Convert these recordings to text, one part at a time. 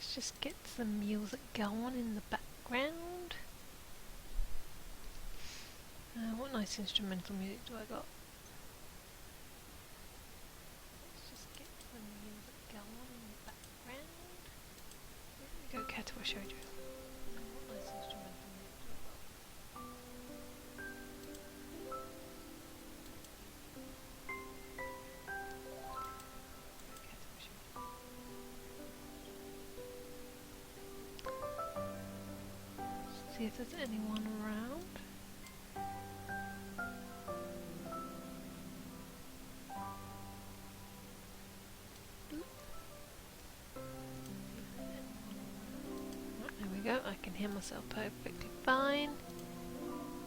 Let's just get some music going in the background. What nice instrumental music do I got? Let's just get some music going in the background. There we go, Cate, I showed you. What nice instrumental music do I got? Cate, I showed you. Let's see if there's anyone around. There we go, I can hear myself perfectly fine.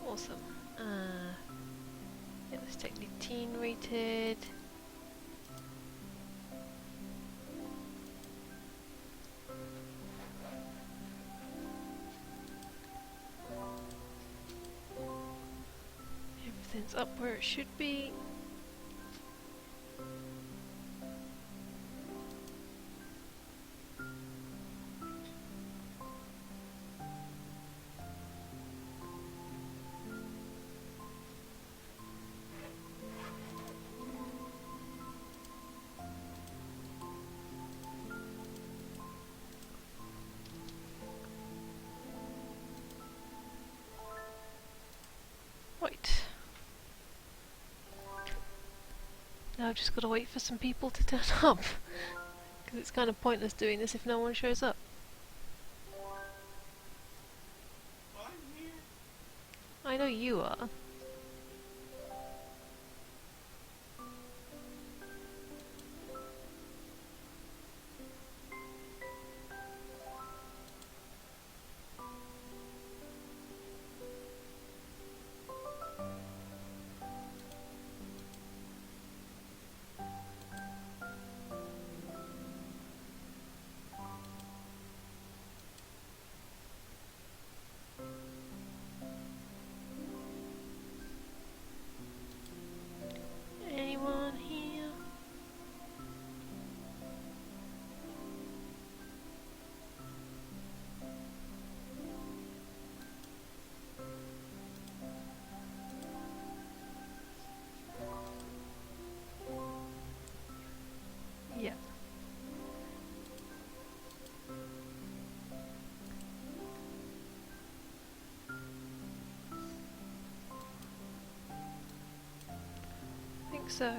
Awesome. Yeah, let's take the teen rated. Everything's up where it should be. Right. Now I've just got to wait for some people to turn up. Because it's kind of pointless doing this if no one shows up. I'm here. I know you are. Anyone here? Yeah. I think so.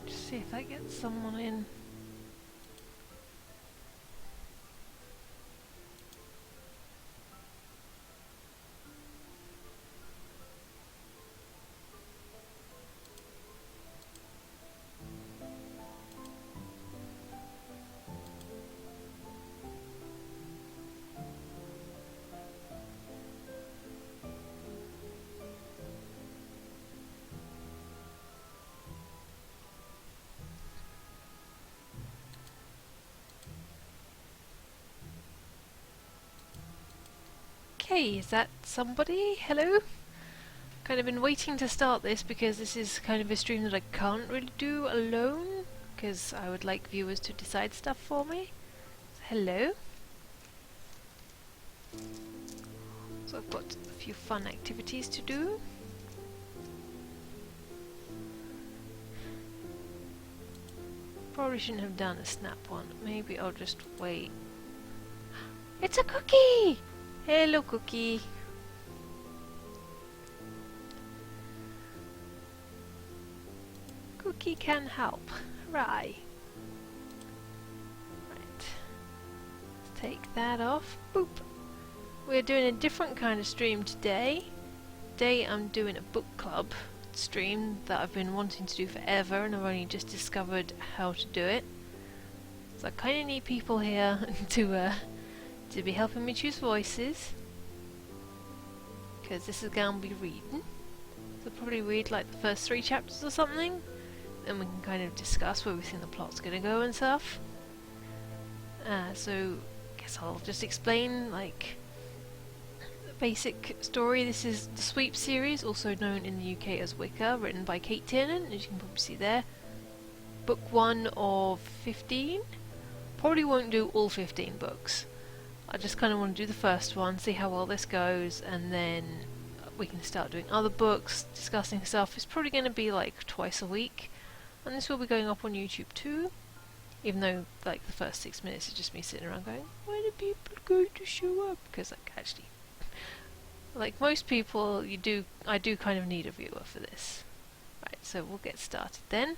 Just see if that gets someone in. Okay, is that somebody? Hello? Kind of been waiting to start this because this is kind of a stream that I can't really do alone because I would like viewers to decide stuff for me. So, hello? So I've got a few fun activities to do. Probably shouldn't have done a snap one. Maybe I'll just wait. It's a cookie! Hello, cookie. Cookie can help. Hooray. Right. Let's take that off. Boop. We're doing a different kind of stream today. Today I'm doing a book club stream that I've been wanting to do forever, and I've only just discovered how to do it. So I kind of need people here to be helping me choose voices, because this is going to be reading. So I'll probably read like the first 3 chapters or something, then we can kind of discuss where we think the plot's going to go and stuff. So I guess I'll just explain like basic story. This is the Sweep series, also known in the UK as Wicker, written by Cate Tiernan, as you can probably see there. Book 1 of 15. Probably won't do all 15 books. I just kind of want to do the first one, see how well this goes, and then we can start doing other books, discussing stuff. It's probably going to be like twice a week, and this will be going up on YouTube too, even though like the first 6 minutes is just me sitting around going, why do people go to show up? Because like actually, like most people, I do kind of need a viewer for this. Right, so we'll get started then.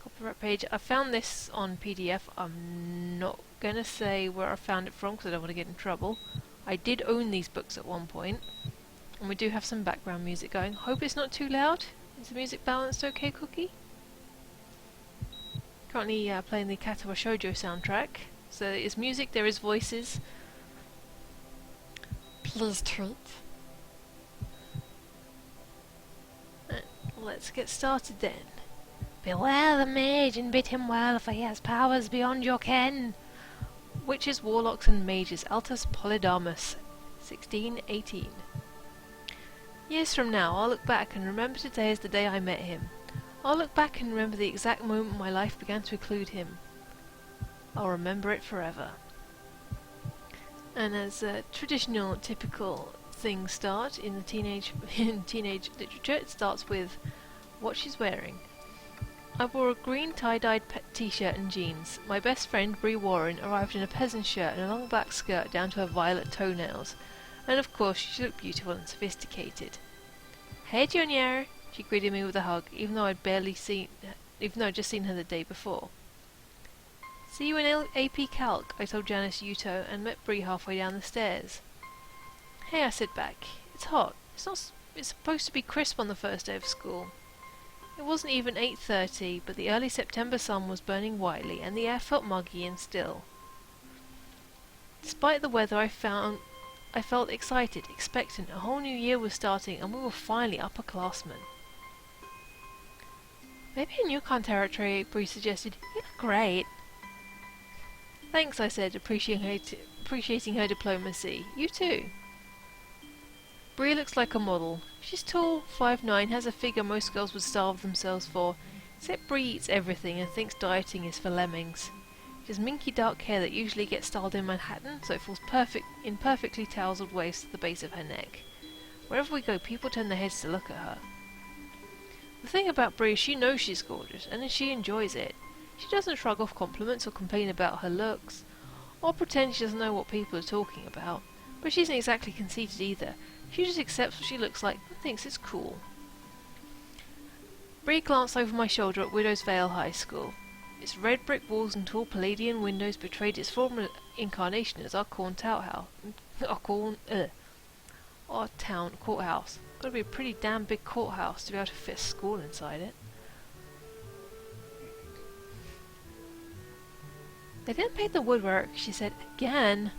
Copyright page. I found this on PDF. I'm not gonna say where I found it from because I don't want to get in trouble. I did own these books at one point, and we do have some background music going. Hope it's not too loud. Is the music balanced okay, Cookie? Currently playing the Cate Shoujo soundtrack. So there is music, there is voices. Please treat. Let's get started then. Beware the mage and bid him well, for he has powers beyond your ken. Witches, warlocks and mages, Altus Polydamas, 1618. Years from now, I'll look back and remember today as the day I met him. I'll look back and remember the exact moment my life began to include him. I'll remember it forever. And as traditional, typical things start in the teenage literature, it starts with what she's wearing. I wore a green tie-dyed t-shirt and jeans. My best friend, Bree Warren, arrived in a peasant shirt and a long black skirt down to her violet toenails. And of course, she looked beautiful and sophisticated. Hey, Junior! She greeted me with a hug, even though I'd just seen her the day before. See you in AP Calc, I told Janice Yuto, and met Bree halfway down the stairs. Hey, I said back. It's hot. It's supposed to be crisp on the first day of school. It wasn't even 8:30, but the early September sun was burning whitely, and the air felt muggy and still. Despite the weather, I felt excited, expectant. A whole new year was starting, and we were finally upperclassmen. Maybe in Yukon territory, Bree suggested. You look great. Thanks, I said, appreciating her diplomacy. You too. Bree looks like a model. She's tall, 5'9", has a figure most girls would starve themselves for, except Bree eats everything and thinks dieting is for lemmings. She has minky dark hair that usually gets styled in Manhattan, so it falls in perfectly tousled waves to the base of her neck. Wherever we go, people turn their heads to look at her. The thing about Bree is she knows she's gorgeous, and she enjoys it. She doesn't shrug off compliments or complain about her looks, or pretend she doesn't know what people are talking about, but she isn't exactly conceited either. She just accepts what she looks like and thinks it's cool. Bree glanced over my shoulder at Widow's Vale High School. Its red brick walls and tall Palladian windows betrayed its former incarnation as our town courthouse. Gotta be a pretty damn big courthouse to be able to fit a school inside it. They didn't paint the woodwork, she said. Again?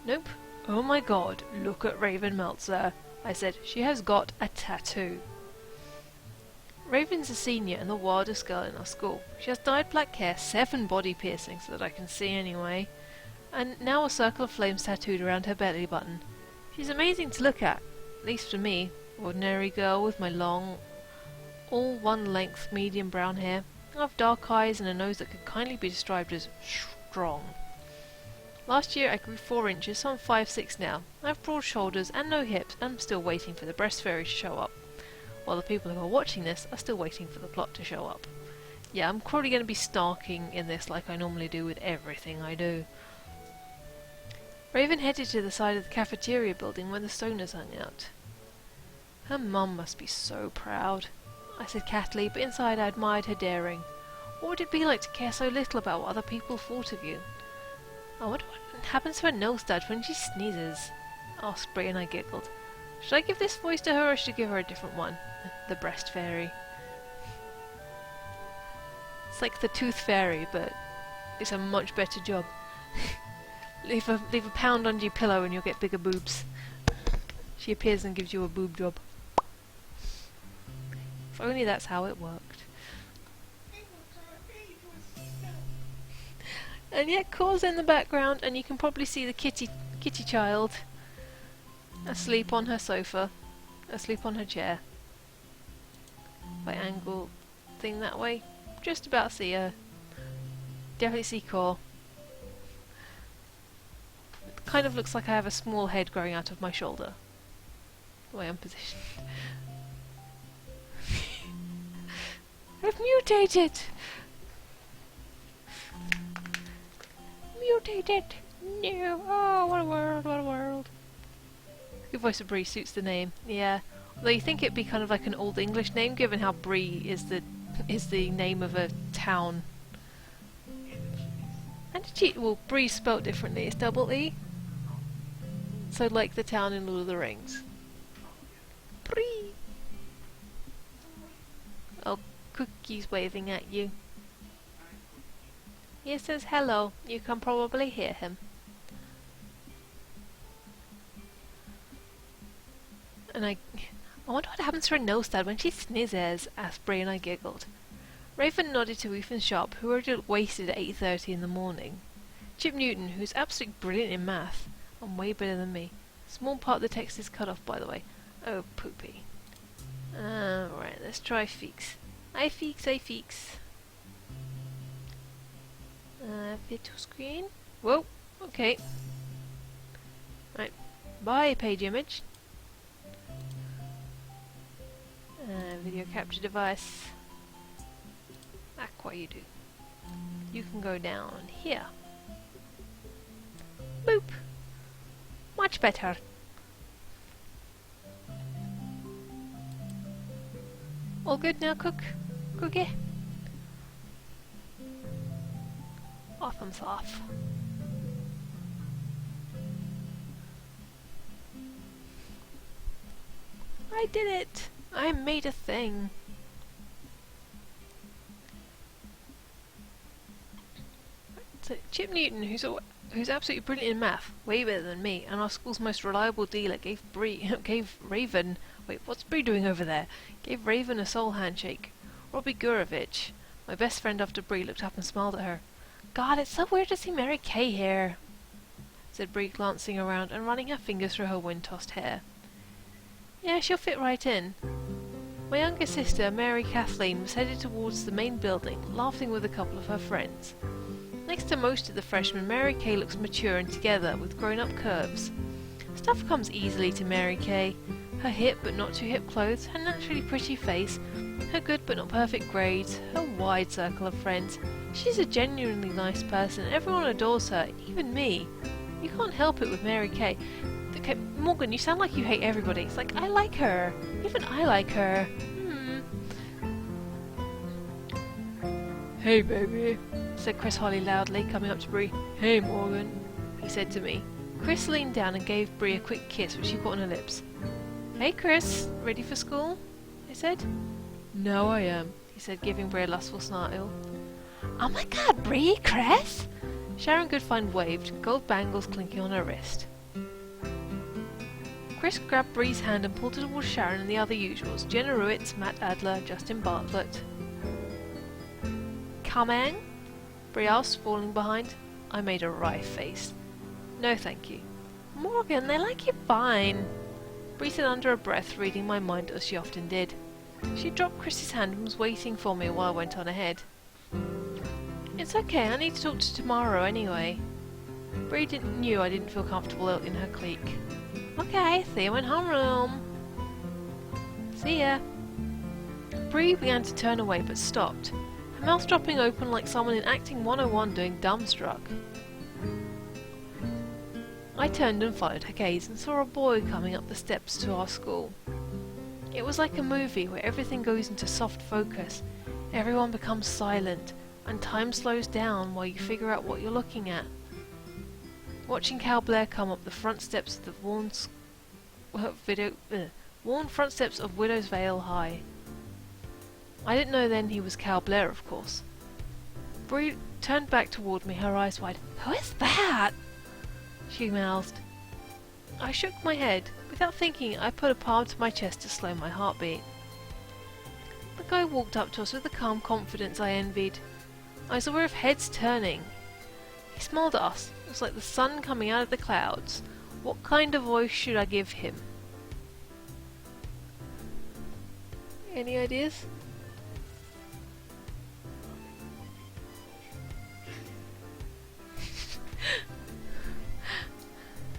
Nope. Oh my god, look at Raven Meltzer, I said. She has got a tattoo. Raven's a senior and the wildest girl in our school. She has dyed black hair, 7 body piercings that I can see anyway, and now a circle of flames tattooed around her belly button. She's amazing to look at least for me, ordinary girl with my long, all one-length medium brown hair. I have dark eyes and a nose that could kindly be described as strong. Last year I grew 4 inches, so I'm 5'6" now. I have broad shoulders and no hips, and I'm still waiting for the breast fairy to show up. While the people who are watching this are still waiting for the plot to show up. Yeah, I'm probably going to be stalking in this like I normally do with everything I do. Raven headed to the side of the cafeteria building where the stoners hung out. Her mum must be so proud, I said cattily, but inside I admired her daring. What would it be like to care so little about what other people thought of you? I wonder what happens to her nose stud when she sneezes, asked Bree, and I giggled. Should I give this voice to her or should I give her a different one? The breast fairy. It's like the tooth fairy, but it's a much better job. leave a pound under your pillow and you'll get bigger boobs. She appears and gives you a boob job. If only that's how it worked. And yet Core's in the background, and you can probably see the kitty child asleep on her sofa, asleep on her chair. If I angle thing that way, just about see her. Definitely see Core. It kind of looks like I have a small head growing out of my shoulder, the way I'm positioned. I've mutated! Mutated! No! Oh, what a world, what a world. Good voice of Bree suits the name, yeah. Although you think it'd be kind of like an old English name, given how Bree is the name of a town. And well, Bree's spelled differently, it's double E. So like the town in Lord of the Rings. Bree! Oh, Cookie's waving at you. He says hello. You can probably hear him. And I wonder what happens to her nose stud when she sneezes, asked Bree, and I giggled. Raven nodded to Ethan Sharp, who already wasted at 8:30 in the morning. Chip Newton, who's absolutely brilliant in math, and way better than me. Small part of the text is cut off, by the way. Oh, poopy. Alright, let's try Feeks. Hi Feeks, hi Feeks. Fit to screen. Whoa, okay. Right, bye page image. Video capture device. Aqua you do. You can go down here. Boop. Much better. All good now, Cookie? Oh, thumbs off. I did it! I made a thing. So Chip Newton, who's absolutely brilliant in math, way better than me, and our school's most reliable dealer, gave Raven. Wait, what's Bree doing over there? Gave Raven a soul handshake. Robbie Gurovich, my best friend after Bree, looked up and smiled at her. God, it's so weird to see Mary Kay here, said Bree, glancing around and running her fingers through her wind-tossed hair. Yeah, she'll fit right in. My younger sister, Mary Kathleen, was headed towards the main building, laughing with a couple of her friends. Next to most of the freshmen, Mary Kay looks mature and together, with grown-up curves. Stuff comes easily to Mary Kay. Her hip but not too hip clothes, her naturally pretty face, her good but not perfect grades, her wide circle of friends. She's a genuinely nice person. Everyone adores her, even me. You can't help it with Mary Kay. Okay, Morgan, you sound like you hate everybody. It's like, I like her. Even I like her. Hey, baby, said Chris Holly loudly, coming up to Bree. Hey, Morgan, he said to me. Chris leaned down and gave Bree a quick kiss, which she caught on her lips. Hey, Chris, ready for school? I said. No, I am, he said, giving Bree a lustful snarl. Oh my God, Bree, Chris! Sharon Goodfine waved, gold bangles clinking on her wrist. Chris grabbed Bree's hand and pulled her towards Sharon and the other usuals, Jenna Ruitz, Matt Adler, Justin Bartlett. Coming? Bree asked, falling behind. I made a wry face. No, thank you. Morgan, they like you fine. Bree said under her breath, reading my mind as she often did. She dropped Chris's hand and was waiting for me while I went on ahead. It's okay, I need to talk to tomorrow anyway. Bree knew I didn't feel comfortable in her clique. Okay, see you in homeroom. See ya. Bree began to turn away but stopped. Her mouth dropping open like someone in Acting 101 doing dumbstruck. I turned and followed her gaze and saw a boy coming up the steps to our school. It was like a movie where everything goes into soft focus, everyone becomes silent, and time slows down while you figure out what you're looking at. Watching Cal Blair come up the front steps of the worn front steps of Widow's Vale High. I didn't know then he was Cal Blair, of course. Bree turned back toward me, her eyes wide. "Who is that?" she mouthed. I shook my head. Without thinking, I put a palm to my chest to slow my heartbeat. The guy walked up to us with the calm confidence I envied. I was aware of heads turning. He smiled at us. It was like the sun coming out of the clouds. What kind of voice should I give him? Any ideas?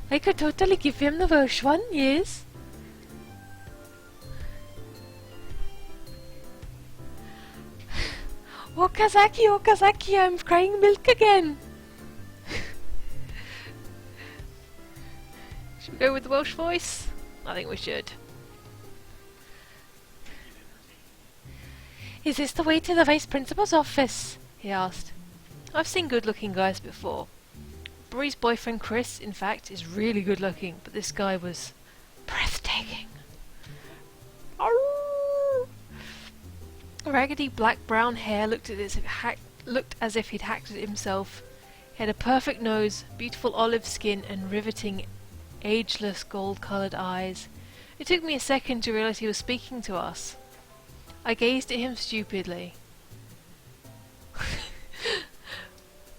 I could totally give him the Welsh one, yes. Okazaki, Okazaki, I'm crying milk again. Should we go with the Welsh voice? I think we should. Is this the way to the Vice Principal's office? He asked. I've seen good-looking guys before. Bree's boyfriend Chris, in fact, is really good-looking, but this guy was breathtaking. Arrgh! Raggedy black-brown hair looked as if he'd hacked it himself. He had a perfect nose, beautiful olive skin, and riveting, ageless gold-coloured eyes. It took me a second to realise he was speaking to us. I gazed at him stupidly.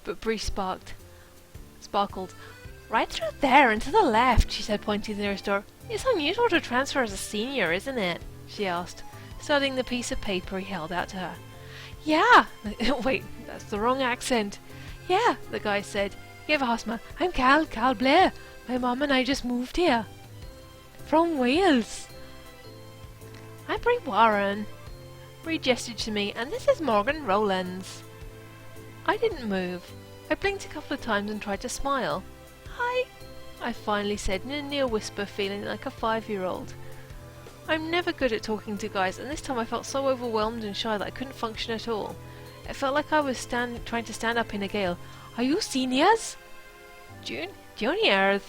But Bree sparkled. Right through there and to the left, she said, pointing to the nearest door. It's unusual to transfer as a senior, isn't it? She asked, studying the piece of paper he held out to her. Yeah! Wait, that's the wrong accent. Yeah, the guy said. He gave a half smile. I'm Cal Blair. My mum and I just moved here. From Wales. I'm Bree Warren. Bree gestured to me, and this is Morgan Rowlands. I didn't move. I blinked a couple of times and tried to smile. Hi, I finally said in a near whisper, feeling like a 5-year-old. I'm never good at talking to guys, and this time I felt so overwhelmed and shy that I couldn't function at all. It felt like I was trying to stand up in a gale. Are you seniors? Juniors,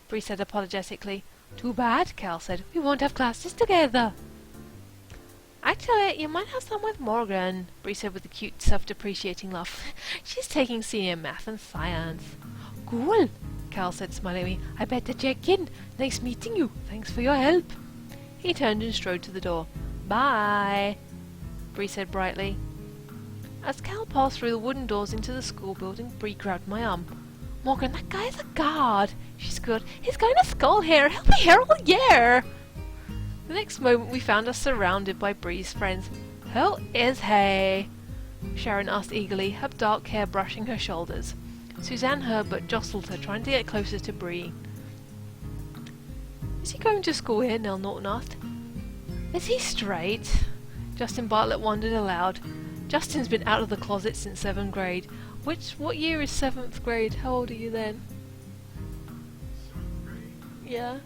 Bree said apologetically. Too bad, Cal said. We won't have classes together. Actually, you might have some with Morgan, Bree said with a cute, self-depreciating laugh. She's taking senior math and science. Cool, Cal said, smiling at me. I better check in. Nice meeting you. Thanks for your help. He turned and strode to the door. Bye, Bree said brightly. As Cal passed through the wooden doors into the school building, Bree grabbed my arm. Morgan, that guy's a guard, she squealed. He's going to school here. He'll be here all year. The next moment we found us surrounded by Bree's friends. Who is he? Sharon asked eagerly, her dark hair brushing her shoulders. Suzanne Herbert jostled her, trying to get closer to Bree. Is he going to school here? Nell Norton asked. Is he straight? Justin Bartlett wondered aloud. Justin's been out of the closet since 7th grade. What year is 7th grade? How old are you then? 7th grade. Yeah.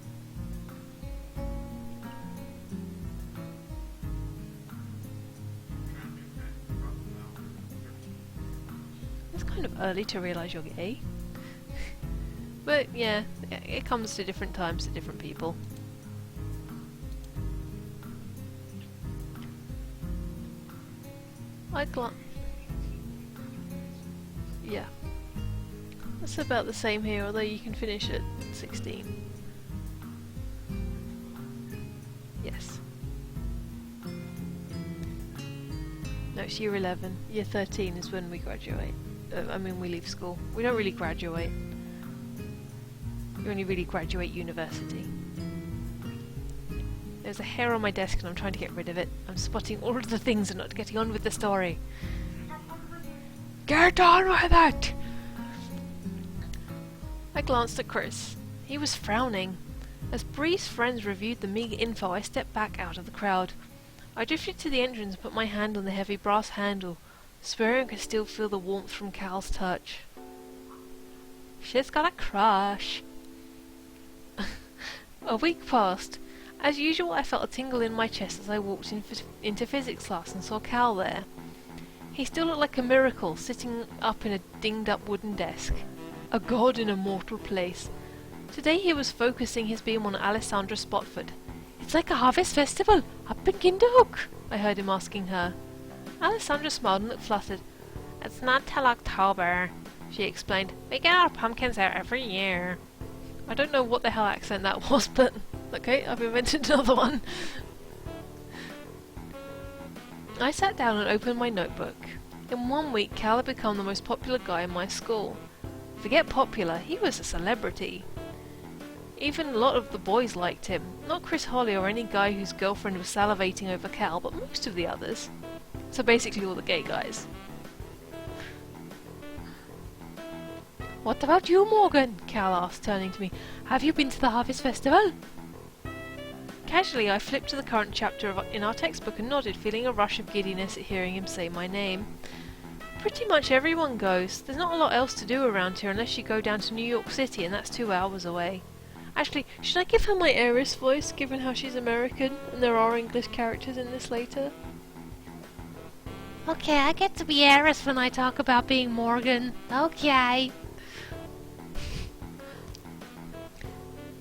It's kind of early to realise you're gay. But yeah, it comes to different times to different people. Yeah. That's about the same here, although you can finish at 16. Yes. No, it's year 11. Year 13 is when we graduate. We leave school. We don't really graduate. You only really graduate university. There's a hair on my desk and I'm trying to get rid of it. I'm spotting all of the things and not getting on with the story. Get on with it! I glanced at Chris. He was frowning. As Bree's friends reviewed the meagre info, I stepped back out of the crowd. I drifted to the entrance and put my hand on the heavy brass handle. swearing I could still feel the warmth from Cal's touch. She's got a crush. A week passed. As usual, I felt a tingle in my chest as I walked into physics class and saw Cal there. He still looked like a miracle, sitting up in a dinged-up wooden desk. A god in a mortal place. Today he was focusing his beam on Alessandra Spotford. "It's like a harvest festival, up in Kinderhook," I heard him asking her. Alessandra smiled and looked fluttered. "It's not till October," she explained. "We get our pumpkins out every year." I don't know what the hell accent that was, but okay, I've invented another one. I sat down and opened my notebook. In 1 week, Cal had become the most popular guy in my school. Forget popular, he was a celebrity. Even a lot of the boys liked him. Not Chris Holly or any guy whose girlfriend was salivating over Cal, but most of the others. So basically all the gay guys. "What about you, Morgan?" Cal asked, turning to me. "Have you been to the Harvest Festival?" Casually, I flipped to the current chapter in our textbook and nodded, feeling a rush of giddiness at hearing him say my name. Pretty much everyone goes. There's not a lot else to do around here unless you go down to New York City, and that's 2 hours away. Actually, should I give her my heiress voice, given how she's American, and there are English characters in this later? Okay, I get to be heiress when I talk about being Morgan. Okay.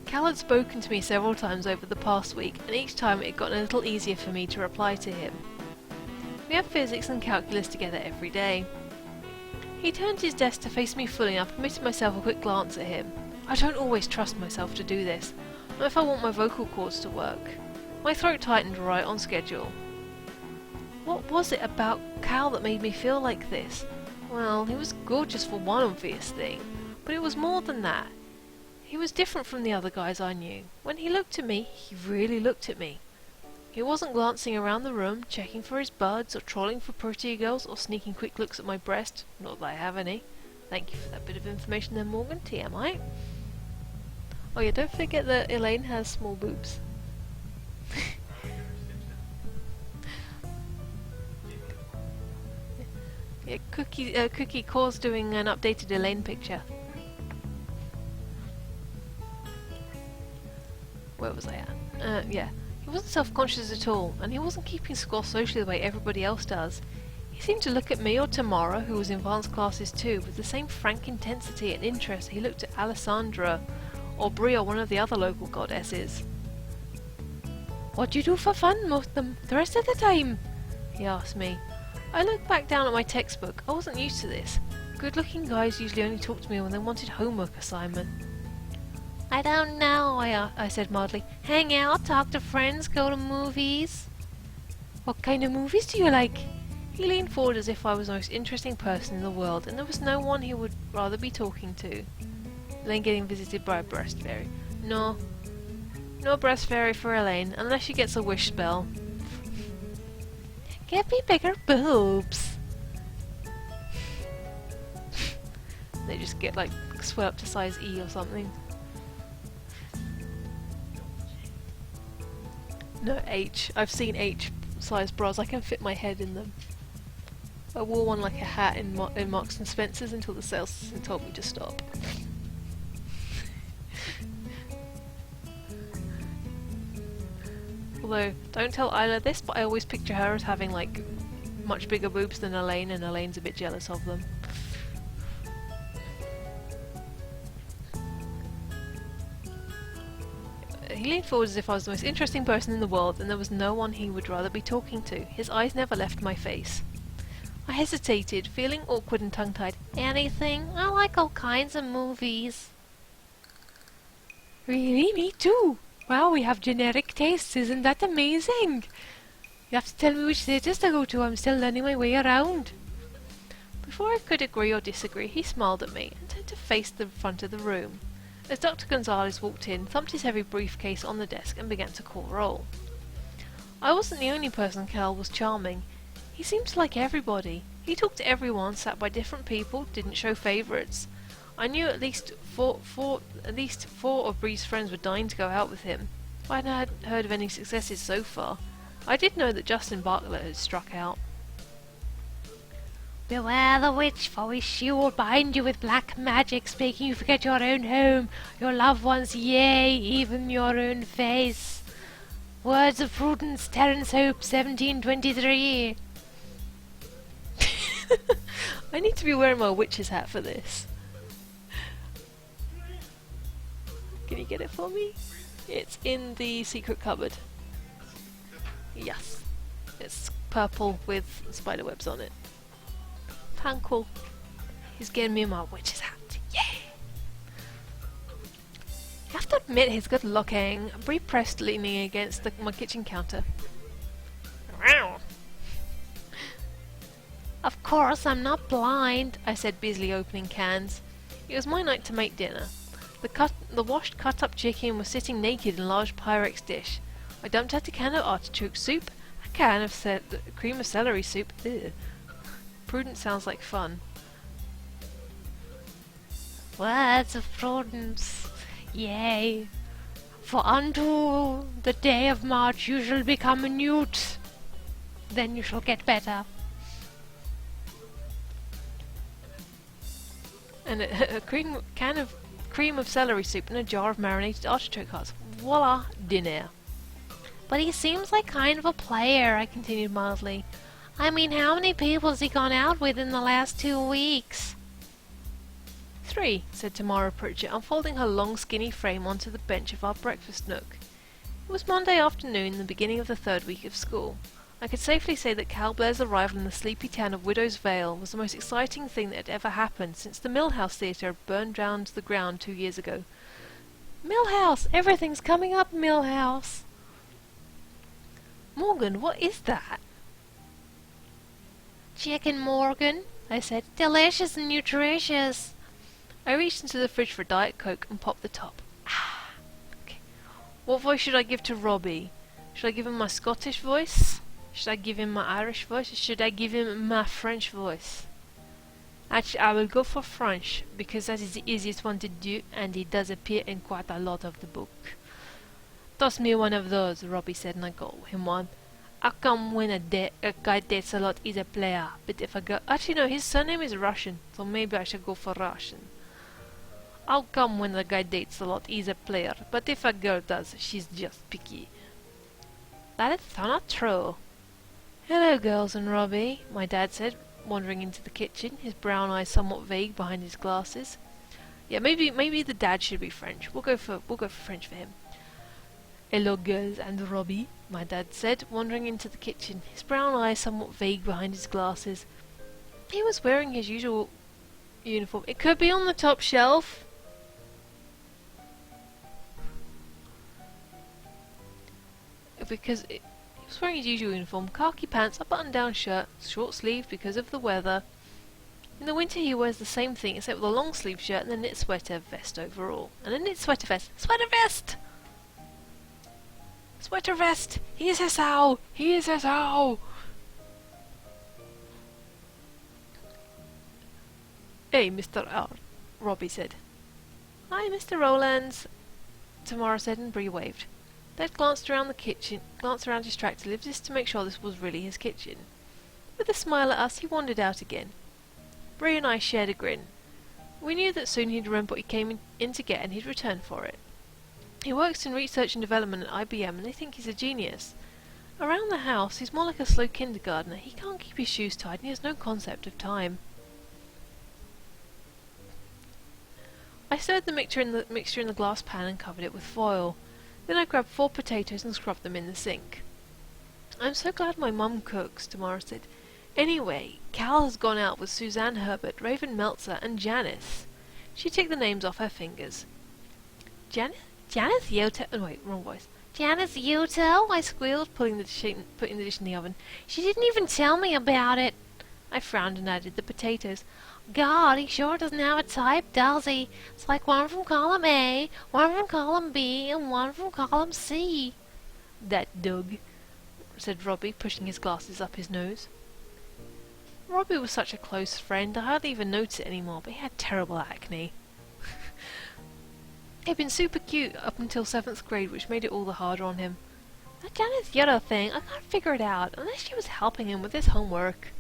Cal had spoken to me several times over the past week, and each time it had gotten a little easier for me to reply to him. We have physics and calculus together every day. He turned his desk to face me fully, and I permitted myself a quick glance at him. I don't always trust myself to do this, not if I want my vocal cords to work. My throat tightened right on schedule. What was it about Cal that made me feel like this? Well, he was gorgeous for one obvious thing, but it was more than that. He was different from the other guys I knew. When he looked at me, he really looked at me. He wasn't glancing around the room, checking for his buds, or trolling for pretty girls, or sneaking quick looks at my breast. Not that I have any. Thank you for that bit of information there, Morgan. TMI. Oh yeah, don't forget that Elaine has small boobs. Yeah, Cookie Core's doing an updated Elaine picture. Where was I at? Yeah. He wasn't self-conscious at all, and he wasn't keeping score socially the way everybody else does. He seemed to look at me or Tamara, who was in advanced classes too, with the same frank intensity and interest he looked at Alessandra, or Brie, or one of the other local goddesses. "What do you do for fun the rest of the time?" he asked me. I looked back down at my textbook. I wasn't used to this. Good-looking guys usually only talked to me when they wanted homework assignment. "I don't know," I said mildly. "Hang out, talk to friends, go to movies." "What kind of movies do you like?" He leaned forward as if I was the most interesting person in the world, and there was no one he would rather be talking to. Elaine getting visited by a breast fairy. No breast fairy for Elaine, unless she gets a wish spell. "Give me bigger boobs." They just get like swell up to size E or something. No, H. I've seen H size bras. I can fit my head in them. I wore one like a hat in Marks and Spencer's until the salesman told me to stop. Although, don't tell Isla this, but I always picture her as having like much bigger boobs than Elaine, and Elaine's a bit jealous of them. He leaned forward as if I was the most interesting person in the world, and there was no one he would rather be talking to. His eyes never left my face. I hesitated, feeling awkward and tongue-tied. "Anything? I like all kinds of movies." "Really? Me too. Wow, we have generic tastes. Isn't that amazing? You have to tell me which theatres to go to. I'm still learning my way around." Before I could agree or disagree, he smiled at me and turned to face the front of the room. As Dr. Gonzalez walked in, thumped his heavy briefcase on the desk and began to call roll. I wasn't the only person Cal was charming. He seemed to like everybody. He talked to everyone, sat by different people, didn't show favourites. I knew at least four of Bree's friends were dying to go out with him. I hadn't heard of any successes so far. I did know that Justin Bartlett had struck out. Beware the witch, for she will bind you with black magic, making you forget your own home, your loved ones, yea, even your own face. Words of Prudence, Terence Hope, 1723. I need to be wearing my witch's hat for this. Can you get it for me? It's in the secret cupboard. Yes. It's purple with spider webs on it. Uncle. He's getting me my witch's hat. Yeah! I have to admit he's good looking. Bree pressed leaning against my kitchen counter. Of course, I'm not blind, I said, busily opening cans. It was my night to make dinner. The washed cut-up chicken was sitting naked in a large Pyrex dish. I dumped out a can of artichoke soup, a can of cream of celery soup. Ew. Prudence sounds like fun. Words of Prudence, yea. For unto the day of March you shall become a newt. Then you shall get better. And a can of cream of celery soup and a jar of marinated artichoke hearts. Voila, dinner. But he seems like kind of a player, I continued mildly. I mean, how many people has he gone out with in the last 2 weeks? 3, said Tamara Pritchett, unfolding her long skinny frame onto the bench of our breakfast nook. It was Monday afternoon, the beginning of the 3rd week of school. I could safely say that Cal Blair's arrival in the sleepy town of Widow's Vale was the most exciting thing that had ever happened since the Millhouse Theatre burned down to the ground 2 years ago. Millhouse! Everything's coming up, Millhouse! Morgan, what is that? Chicken, Morgan, I said. Delicious and nutritious. I reached into the fridge for Diet Coke and popped the top. Ah, okay. What voice should I give to Robbie? Should I give him my Scottish voice? Should I give him my Irish voice? Or should I give him my French voice? Actually, I will go for French, because that is the easiest one to do, and it does appear in quite a lot of the book. Toss me one of those, Robbie said, and I got him one. How come when a guy dates a lot he's a player, but if a girl... Actually no, his surname is Russian, so maybe I should go for Russian. How come when a guy dates a lot he's a player, but if a girl does, she's just picky? That is not true. Hello, girls and Robbie, my dad said, wandering into the kitchen, his brown eyes somewhat vague behind his glasses. Yeah, maybe the dad should be French. We'll go for French for him. Hello, girls and Robbie, my dad said, wandering into the kitchen, his brown eyes somewhat vague behind his glasses. He was wearing his usual uniform. It could be on the top shelf. Because he was wearing his usual uniform, khaki pants, a button-down shirt, short sleeve because of the weather. In the winter he wears the same thing except with a long sleeve shirt and a knit sweater vest overall. And a knit sweater vest. Sweater vest! Sweater vest! He is a sow! He is a sow! Hey, Mr. R, Robbie said. Hi, Mr. Rowlands, Tamara said, and Bree waved. Dad glanced around distractedly just to make sure this was really his kitchen. With a smile at us, he wandered out again. Bree and I shared a grin. We knew that soon he'd remember what he came in to get and he'd return for it. He works in research and development at IBM and they think he's a genius. Around the house, he's more like a slow kindergartner. He can't keep his shoes tied and he has no concept of time. I stirred the mixture in the glass pan and covered it with foil. Then I grabbed 4 potatoes and scrubbed them in the sink. I'm so glad my mum cooks, Tamara said. Anyway, Cal has gone out with Suzanne Herbert, Raven Meltzer, and Janice. She ticked the names off her fingers. Janice Yoto? Oh, wait, wrong voice. Janice Yoto? I squealed, putting the dish in the oven. She didn't even tell me about it. I frowned and added the potatoes. God, he sure doesn't have a type, does he? It's like one from column A, one from column B, and one from column C. That Doug, said Robbie, pushing his glasses up his nose. Robbie was such a close friend, I hardly even noticed it anymore, but he had terrible acne. He'd been super cute up until 7th grade, which made it all the harder on him. That Janice Yellow thing, I can't figure it out, unless she was helping him with his homework.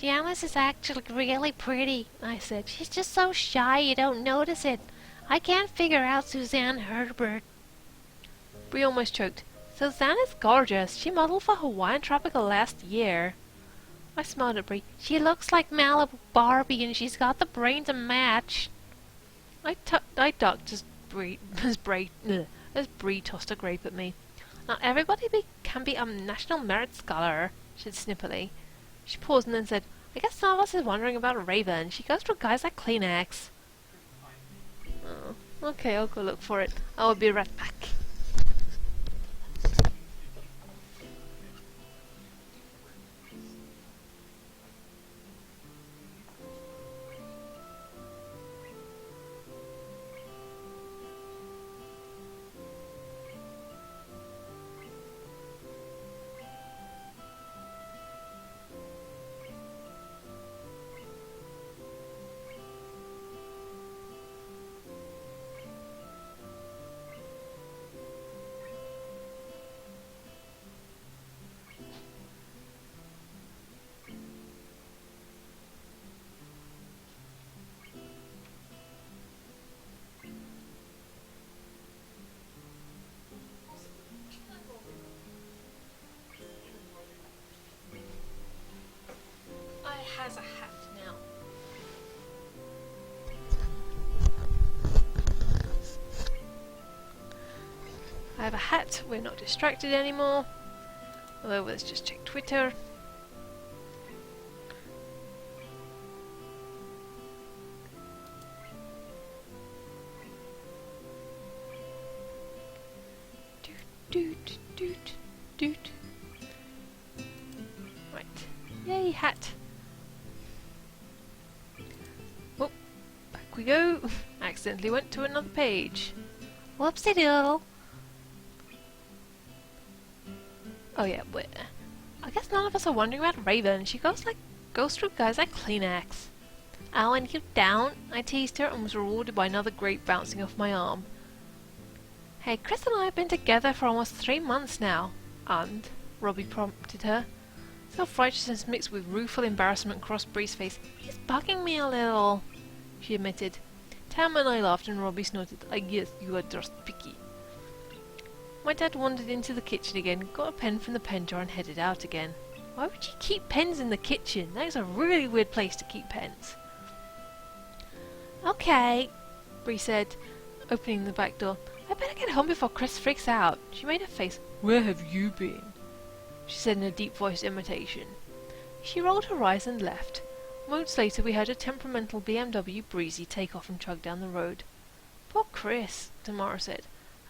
Janice is actually really pretty, I said. She's just so shy you don't notice it. I can't figure out Suzanne Herbert. Bree almost choked. Suzanne is gorgeous. She modeled for Hawaiian Tropical last year. I smiled at Bree. She looks like Malibu Barbie and she's got the brain to match. I ducked as Bree tossed a grape at me. Not everybody can be a National Merit Scholar, she said snippily. She paused and then said, I guess some of us is wondering about Raven. She goes through guys like Kleenex. Oh, okay, I'll go look for it. I will be right back. Has a hat now. I have a hat. We're not distracted anymore. Although let's just check Twitter. Doot doot doot. Right. Yay, hat. We go. Accidentally went to another page. Whoopsie doodle. Oh yeah, I guess none of us are wondering about Raven. She goes through guys like Kleenex. Alan, you down? I teased her and was rewarded by another grape bouncing off my arm. Hey, Chris and I have been together for almost 3 months now. And Robbie prompted her. Self-righteousness mixed with rueful embarrassment crossed Bree's face. He's bugging me a little, she admitted. Tam and I laughed and Robbie snorted. I guess you are just picky. My dad wandered into the kitchen again, got a pen from the pen jar and headed out again. Why would you keep pens in the kitchen? That is a really weird place to keep pens. Okay, Bree said, opening the back door. I better get home before Chris freaks out. She made a face. Where have you been? She said in a deep-voiced imitation. She rolled her eyes and left. Moments later we heard a temperamental BMW Breezy take off and chug down the road. Poor Chris, Tamara said.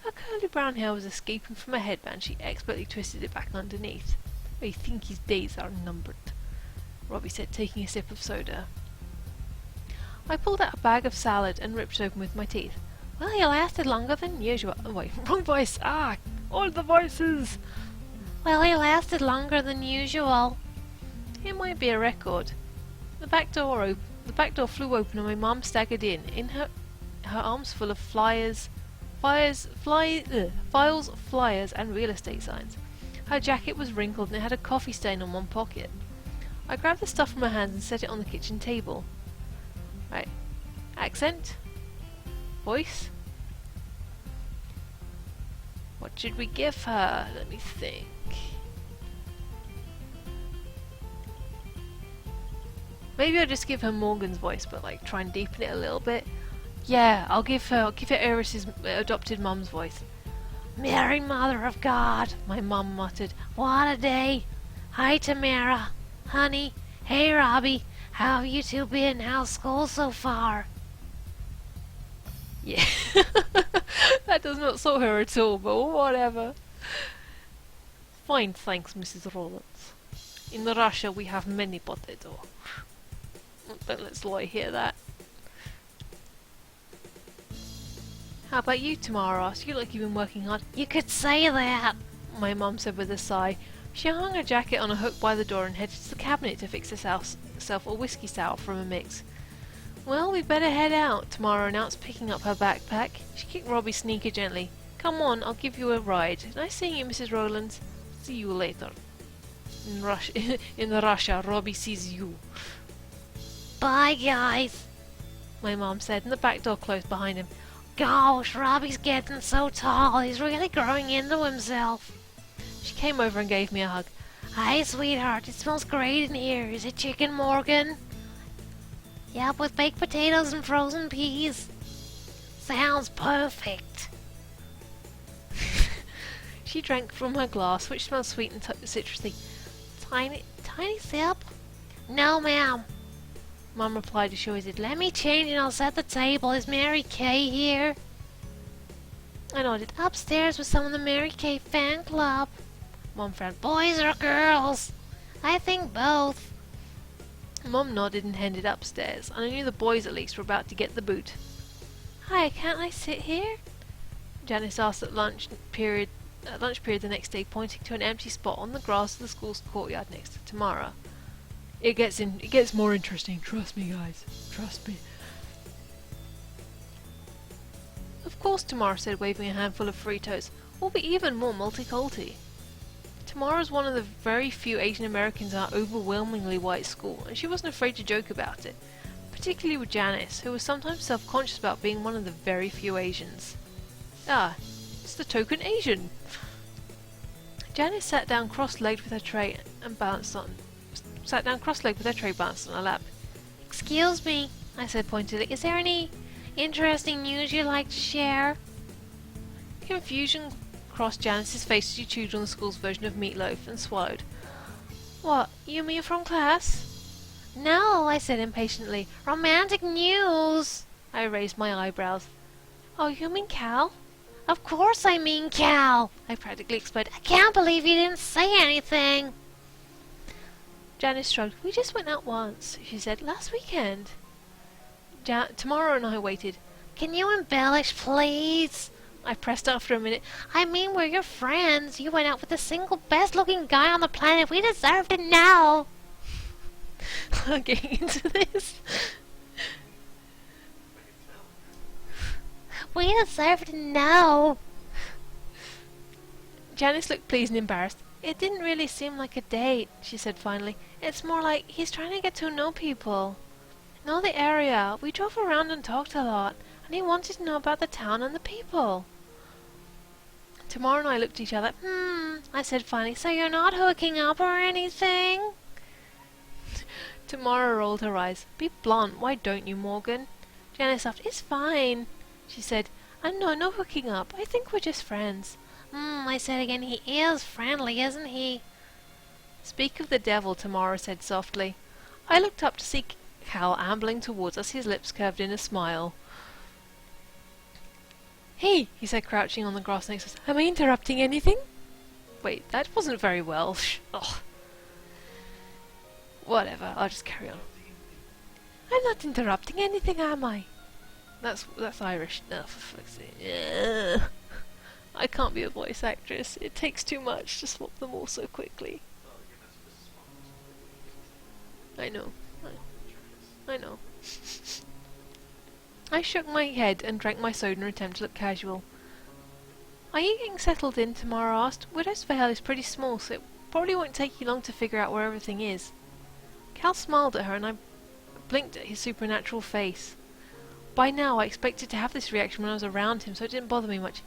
Her curly brown hair was escaping from her headband. She expertly twisted it back underneath. I think his days are numbered, Robbie said, taking a sip of soda. I pulled out a bag of salad and ripped it open with my teeth. Well, he lasted longer than usual. Oh, wait, wrong voice. Ah, all the voices. Well, he lasted longer than usual. It might be a record. The back door flew open and my mum staggered in her arms full of files, flyers, and real estate signs. Her jacket was wrinkled and it had a coffee stain on one pocket. I grabbed the stuff from her hands and set it on the kitchen table. Right. Accent? Voice? What should we give her? Let me think. Maybe I'll just give her Morgan's voice, but like try and deepen it a little bit. Yeah, I'll give her Iris's adopted mum's voice. Mary, Mother of God, my mum muttered. What a day. Hi, Tamara. Honey. Hey, Robbie. How have you two been? How's school so far? Yeah. That does not sort her at all, but whatever. Fine, thanks, Mrs. Rollins. In Russia we have many potato. Don't let Sloy hear that. How about you, Tamara? You look like you've been working hard. You could say that, my mum said with a sigh. She hung her jacket on a hook by the door and headed to the cabinet to fix herself a whiskey sour from a mix. Well, we'd better head out, Tamara announced, picking up her backpack. She kicked Robbie's sneaker gently. Come on, I'll give you a ride. Nice seeing you, Mrs. Rowlands. See you later. In Russia, Robbie sees you. Bye, guys. My mom said, and the back door closed behind him. Gosh, Robbie's getting so tall. He's really growing into himself. She came over and gave me a hug. Hi, sweetheart. It smells great in here. Is it chicken, Morgan? Yep, with baked potatoes and frozen peas. Sounds perfect. She drank from her glass, which smelled sweet and citrusy. Tiny sip? No, ma'am. Mum replied as she always did. Let me change and I'll set the table. Is Mary Kay here? I nodded. Upstairs with some of the Mary Kay fan club. Mum frowned. Boys or girls? I think both. Mum nodded and headed upstairs, and I knew the boys at least were about to get the boot. Hi, can't I sit here? Janice asked at lunch period the next day, pointing to an empty spot on the grass of the school's courtyard next to Tamara. It gets more interesting, trust me guys, trust me. Of course, Tamara said, waving a handful of Fritos. We'll be even more multiculti. Tamara's one of the very few Asian Americans in our overwhelmingly white school, and she wasn't afraid to joke about it, particularly with Janice, who was sometimes self-conscious about being one of the very few Asians. Ah, it's the token Asian. Janice sat down cross-legged with her tray balanced on her lap. Excuse me, I said pointedly. Is there any interesting news you'd like to share? Confusion crossed Janice's face as she chewed on the school's version of meatloaf and swallowed. What, you mean from class? No, I said impatiently. Romantic news. I raised my eyebrows. Oh, you mean Cal? Of course I mean Cal, I practically exploded. I can't believe you didn't say anything. Janice shrugged. We just went out once, she said, last weekend. Tamara and I waited. Can you embellish, please? I pressed after a minute. I mean, we're your friends. You went out with the single best-looking guy on the planet. We deserve to know. Getting into this. We deserve to know. Janice looked pleased and embarrassed. It didn't really seem like a date, she said finally. It's more like he's trying to get to know people. Know the area. We drove around and talked a lot, and he wanted to know about the town and the people. Tamara and I looked at each other. I said finally. So you're not hooking up or anything? Tamara rolled her eyes. Be blunt, why don't you, Morgan? Janice laughed. It's fine, she said. And no hooking up. I think we're just friends. I said again. He is friendly, isn't he? Speak of the devil, Tamara said softly. I looked up to see Cal ambling towards us, his lips curved in a smile. Hey, he said, crouching on the grass next to us. Am I interrupting anything? Wait, that wasn't very Welsh. Ugh. Whatever, I'll just carry on. I'm not interrupting anything, am I? That's Irish. No, for fuck's sake. I can't be a voice actress. It takes too much to swap them all so quickly. I know. I shook my head and drank my soda in an attempt to look casual. Are you getting settled in? Tamara asked. Widow's Vale is pretty small, so it probably won't take you long to figure out where everything is. Cal smiled at her, and I blinked at his supernatural face. By now, I expected to have this reaction when I was around him, so it didn't bother me much.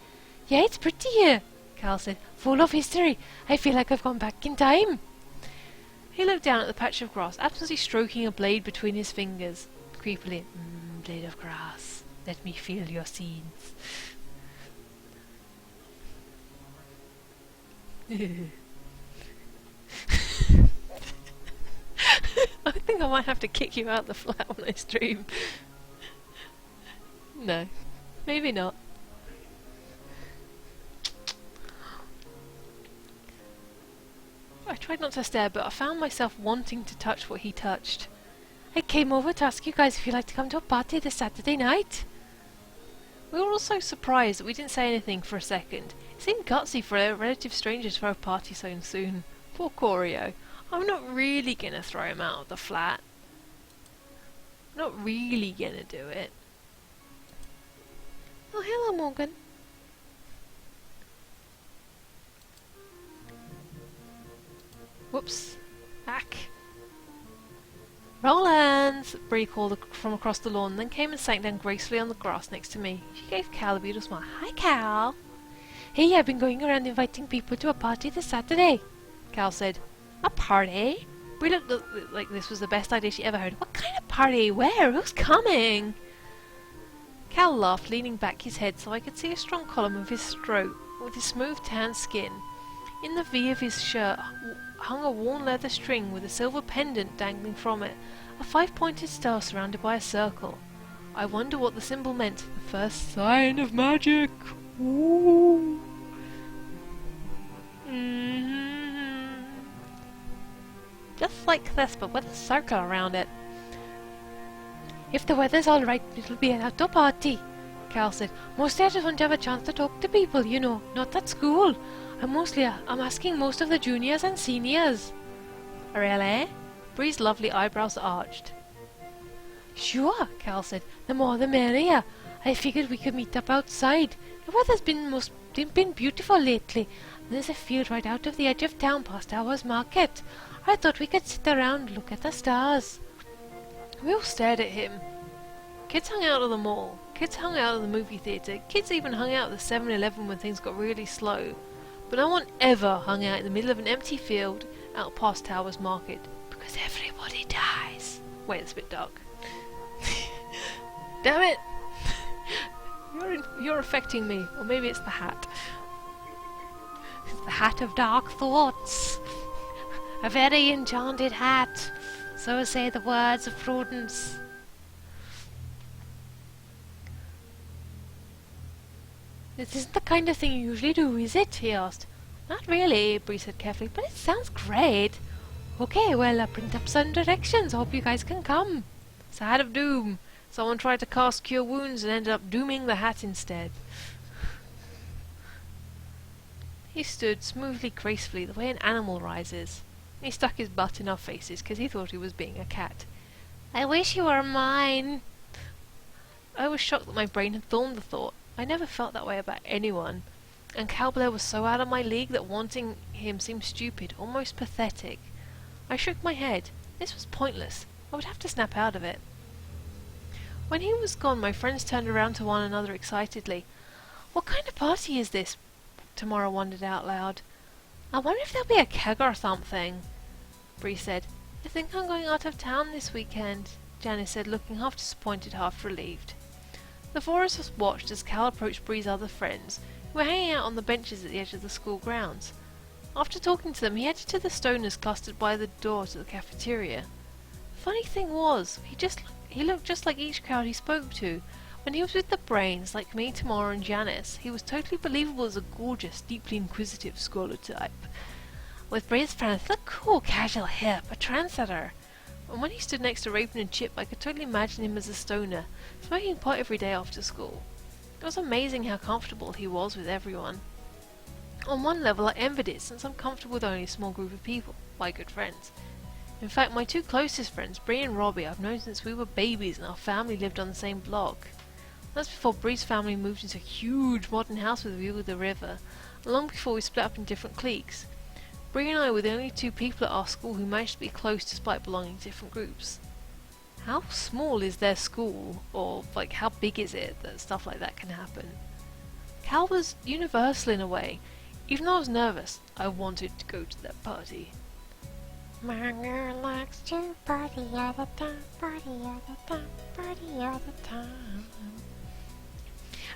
Yeah, it's pretty here, Cal said. Full of history. I feel like I've gone back in time. He looked down at the patch of grass, absently stroking a blade between his fingers. Creepily, blade of grass, let me feel your seeds. I think I might have to kick you out the flat when I stream. No, maybe not. I tried not to stare, but I found myself wanting to touch what he touched. I came over to ask you guys if you'd like to come to a party this Saturday night. We were all so surprised that we didn't say anything for a second. It seemed gutsy for a relative stranger to throw a party so soon. Poor Corio. I'm not really gonna throw him out of the flat. I'm not really gonna do it. Oh, hello, Morgan. Whoops. Ack. Roland! Bree called from across the lawn, then came and sank down gracefully on the grass next to me. She gave Cal a beautiful smile. Hi, Cal! Hey, I've been going around inviting people to a party this Saturday, Cal said. A party? Bree looked like this was the best idea she ever heard. What kind of party? Where? Who's coming? Cal laughed, leaning back his head so I could see a strong column of his throat, with his smooth tan skin. In the V of his shirt hung a worn leather string with a silver pendant dangling from it, a 5-pointed star surrounded by a circle. I wonder what the symbol meant. The first sign of magic. Ooh. Just like this, but with a circle around it. If the weather's all right, it'll be an outdoor party, Cal said. Mostly I just want to have a chance to talk to people, you know, not at school. I'm asking most of the juniors and seniors. Really? Bree's lovely eyebrows arched. Sure, Cal said. The more the merrier. I figured we could meet up outside. The weather's been beautiful lately. There's a field right out of the edge of town past our market. I thought we could sit around and look at the stars. We all stared at him. Kids hung out at the mall. Kids hung out at the movie theatre. Kids even hung out at the 7-Eleven when things got really slow. But no one ever hung out in the middle of an empty field out past Towers Market. Because everybody dies. Wait, it's a bit dark. Damn it! You're affecting me. Or maybe it's the hat. It's the hat of dark thoughts. A very enchanted hat. So say the words of Prudence. This isn't the kind of thing you usually do, is it? He asked. Not really, Bree said carefully, but it sounds great. Okay, well, I'll print up some directions. Hope you guys can come. It's a hat of doom. Someone tried to cast Cure Wounds and ended up dooming the hat instead. He stood smoothly, gracefully, the way an animal rises. He stuck his butt in our faces because he thought he was being a cat. I wish you were mine. I was shocked that my brain had formed the thought. I never felt that way about anyone. And Cal Blair was so out of my league that wanting him seemed stupid, almost pathetic. I shook my head. This was pointless. I would have to snap out of it. When he was gone, my friends turned around to one another excitedly. What kind of party is this? Tamara wondered out loud. I wonder if there'll be a keg or something, Bree said. I think I'm going out of town this weekend, Janice said, looking half disappointed, half relieved. The four of us watched as Cal approached Bree's other friends, who were hanging out on the benches at the edge of the school grounds. After talking to them, he headed to the stoners clustered by the door to the cafeteria. The funny thing was, he looked just like each crowd he spoke to. When he was with the brains, like me, Tamara, and Janice, he was totally believable as a gorgeous, deeply inquisitive scholar type. With Bree's friends, he looked cool, casual, hip, a trendsetter. And when he stood next to Raven and Chip, I could totally imagine him as a stoner, smoking pot every day after school. It was amazing how comfortable he was with everyone. On one level, I envied it, since I'm comfortable with only a small group of people, my good friends. In fact, my two closest friends, Bree and Robbie, I've known since we were babies and our family lived on the same block. That's before Bree's family moved into a huge modern house with a view of the river, and long before we split up in different cliques. Bree and I were the only two people at our school who managed to be close despite belonging to different groups. How small is their school, or like how big is it that stuff like that can happen? Cal was universal in a way. Even though I was nervous, I wanted to go to that party. My girl likes to party all the time, party all the time, party all the time.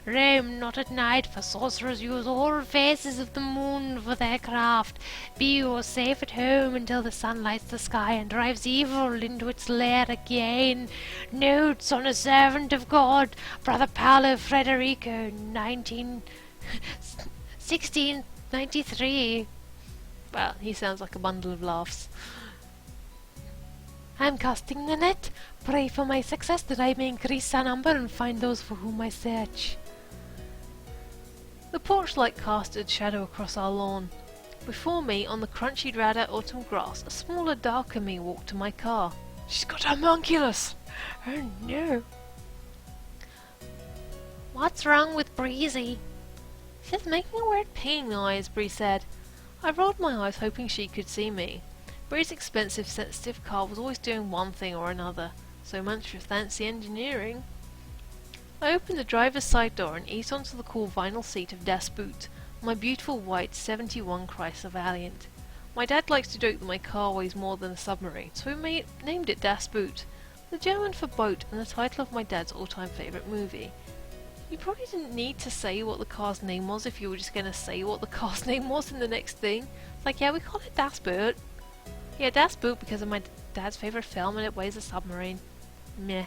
Roam not at night, for sorcerers use all phases of the moon for their craft. Be you safe at home until the sun lights the sky and drives evil into its lair again. Notes on a servant of God, Brother Paolo Frederico, 1693. Well, he sounds like a bundle of laughs. I'm casting the net. Pray for my success that I may increase our number and find those for whom I search. The porch light cast a shadow across our lawn. Before me, on the crunchy, dried-out autumn grass, a smaller, darker me walked to my car. She's got homunculus! Oh no. What's wrong with Breezy? She's making a weird peeing noise, Bree said. I rolled my eyes, hoping she could see me. Bree's expensive, sensitive car was always doing one thing or another. So much for fancy engineering. I opened the driver's side door and eased onto the cool vinyl seat of Das Boot, my beautiful white 71 Chrysler Valiant. My dad likes to joke that my car weighs more than a submarine, so we named it Das Boot, the German for boat and the title of my dad's all-time favourite movie. You probably didn't need to say what the car's name was if you were just going to say what the car's name was in the next thing. It's like, yeah, we call it Das Boot. Yeah, Das Boot because of my dad's favourite film and it weighs a submarine. Meh.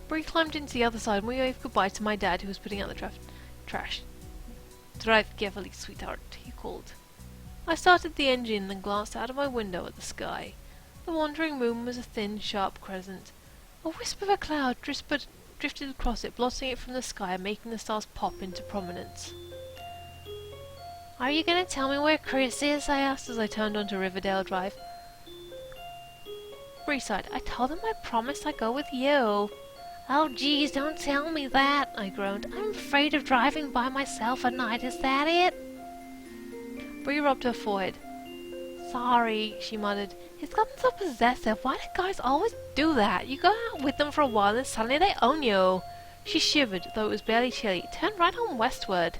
Bree climbed into the other side and we waved goodbye to my dad who was putting out the trash. Drive carefully, sweetheart, he called. I started the engine and then glanced out of my window at the sky. The wandering moon was a thin, sharp crescent. A wisp of a cloud drifted across it, blotting it from the sky and making the stars pop into prominence. Are you going to tell me where Chris is? I asked as I turned onto Riverdale Drive. Bree sighed. I told him I promised I'd go with you. Oh, geez, don't tell me that, I groaned. I'm afraid of driving by myself at night. Is that it? Bree rubbed her forehead. Sorry, she muttered. He's gotten so possessive. Why do guys always do that? You go out with them for a while and suddenly they own you. She shivered, though it was barely chilly. Turned right on westward.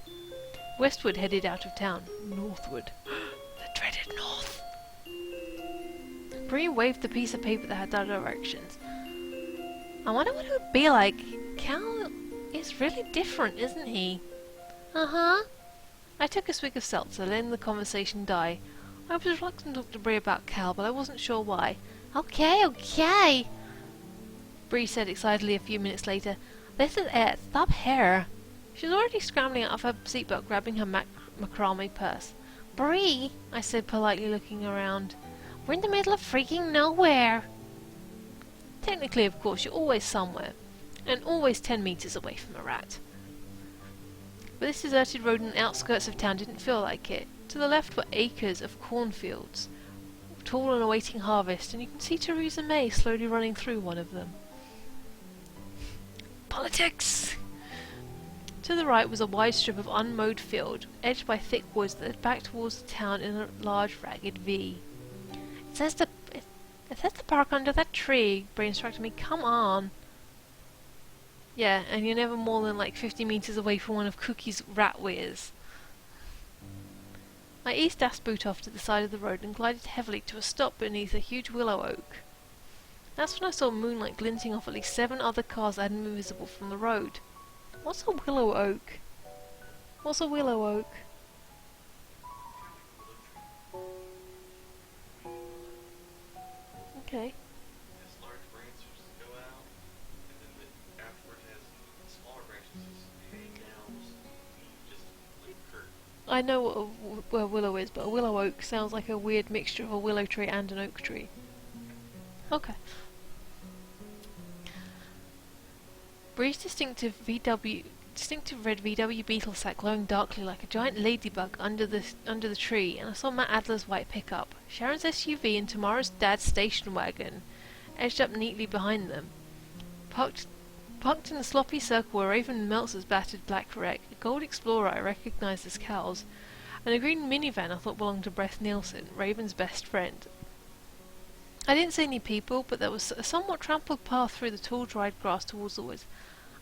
Westward headed out of town. Northward. The dreaded north. Bree waved the piece of paper that had the directions. I wonder what it would be like. Cal is really different, isn't he? Uh-huh. I took a swig of seltzer, letting the conversation die. I was reluctant to talk to Bree about Cal, but I wasn't sure why. Okay. Bree said excitedly a few minutes later. This is it. Stop here. She was already scrambling out of her seatbelt, grabbing her macrame purse. Bree, I said politely, looking around. We're in the middle of freaking nowhere. Technically, of course, you're always somewhere, and always 10 meters away from a rat. But this deserted road in the outskirts of town didn't feel like it. To the left were acres of cornfields, tall and awaiting harvest, and you can see Theresa May slowly running through one of them. Politics! To the right was a wide strip of unmowed field, edged by thick woods that led back towards the town in a large ragged V. It says to park under that tree, Bree instructed me. Come on. Yeah, and you're never more than like 50 meters away from one of Cookie's rat weirs. I eased Das Boot off to the side of the road and glided heavily to a stop beneath a huge willow oak. That's when I saw moonlight glinting off at least 7 other cars that hadn't been visible from the road. What's a willow oak? What's a willow oak? Okay. Has large branches go out, and then afterwards has smaller branches just hang down, just like curtain. I know what a willow is, but a willow oak sounds like a weird mixture of a willow tree and an oak tree. Okay. Bree's distinctive red VW Beetle sat glowing darkly like a giant ladybug under the tree, and I saw Matt Adler's white pickup, Sharon's SUV, and Tamara's dad's station wagon edged up neatly behind them. Parked in the sloppy circle were Raven Meltzer's battered black wreck, a gold Explorer I recognised as Cal's, and a green minivan I thought belonged to Brett Nielsen, Raven's best friend. I didn't see any people, but there was a somewhat trampled path through the tall dried grass towards the woods.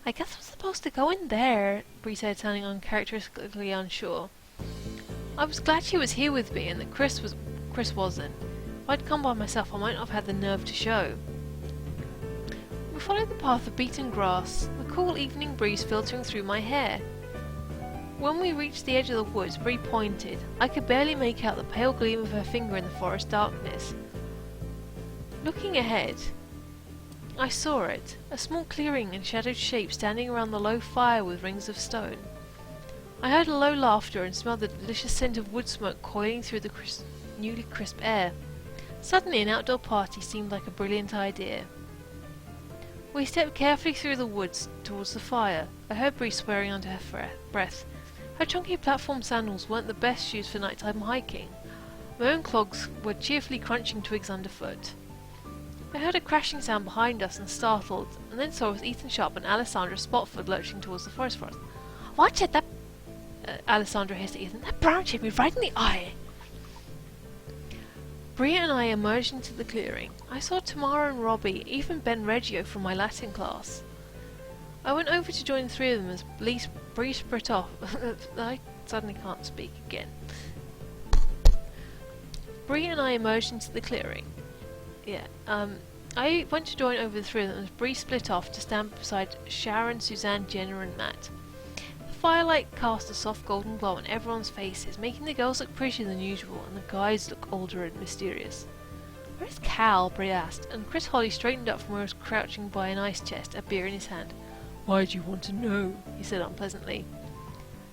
I guess I'm supposed to go in there, Bree said, sounding uncharacteristically unsure. I was glad she was here with me and that Chris wasn't. If I'd come by myself, I might not have had the nerve to show. We followed the path of beaten grass, the cool evening breeze filtering through my hair. When we reached the edge of the woods, Bree pointed. I could barely make out the pale gleam of her finger in the forest darkness. Looking ahead, I saw it, a small clearing and shadowed shape standing around the low fire with rings of stone. I heard a low laughter and smelled the delicious scent of wood smoke coiling through the newly crisp air. Suddenly an outdoor party seemed like a brilliant idea. We stepped carefully through the woods towards the fire. I heard Bree swearing under her breath. Her chunky platform sandals weren't the best shoes for nighttime hiking. My own clogs were cheerfully crunching twigs underfoot. I heard a crashing sound behind us and startled, and then saw us Ethan Sharp and Alessandra Spotford lurching towards the forest. Watch it, Alessandra hissed at Ethan. That branch hit me right in the eye. Bria and I emerged into the clearing. I saw Tamara and Robbie, even Ben Reggio from my Latin class. I went over to join the three of them as Bree split off. I suddenly can't speak again. Bree and I emerged into the clearing. I went to join over the three of them as Bree split off to stand beside Sharon, Suzanne, Jenna and Matt. The firelight cast a soft golden glow on everyone's faces, making the girls look prettier than usual and the guys look older and mysterious. "Where's Cal?" Bree asked, and Chris Holly straightened up from where he was crouching by an ice chest, a beer in his hand. "Why do you want to know?" he said unpleasantly.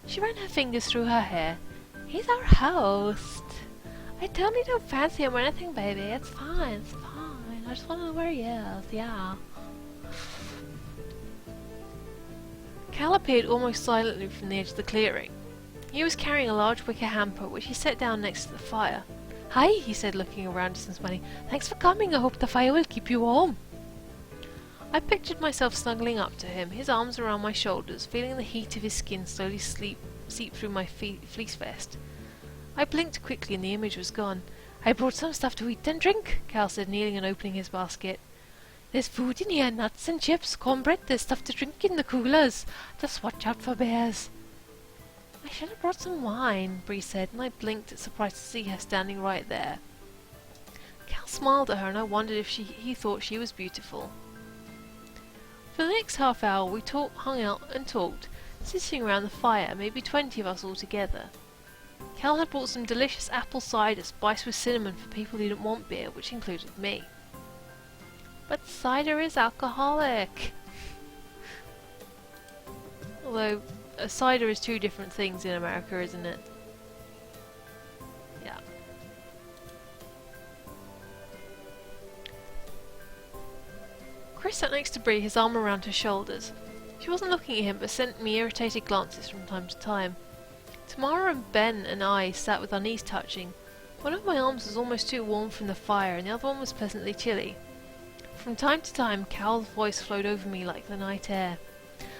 She ran her fingers through her hair. "He's our host. I totally don't fancy him or anything, baby. It's fine, it's fine. I just want to know where he is, yeah." Cal appeared almost silently from the edge of the clearing. He was carrying a large wicker hamper, which he set down next to the fire. "Hi," he said, looking around us and smiling. "Thanks for coming. I hope the fire will keep you warm." I pictured myself snuggling up to him, his arms around my shoulders, feeling the heat of his skin slowly seep through my fleece vest. I blinked quickly and the image was gone. "I brought some stuff to eat and drink," Cal said, kneeling and opening his basket. "There's food in here, nuts and chips, cornbread, there's stuff to drink in the coolers. Just watch out for bears." "I should have brought some wine," Bree said, and I blinked, surprised to see her standing right there. Cal smiled at her and I wondered if he thought she was beautiful. For the next half hour we hung out and talked, sitting around the fire, maybe 20 of us all together. Cal had brought some delicious apple cider spiced with cinnamon for people who didn't want beer, which included me. But cider is alcoholic. Although, a cider is two different things in America, isn't it? Yeah. Chris sat next to Bree, his arm around her shoulders. She wasn't looking at him, but sent me irritated glances from time to time. Tamara and Ben and I sat with our knees touching. One of my arms was almost too warm from the fire, and the other one was pleasantly chilly. From time to time, Cal's voice flowed over me like the night air.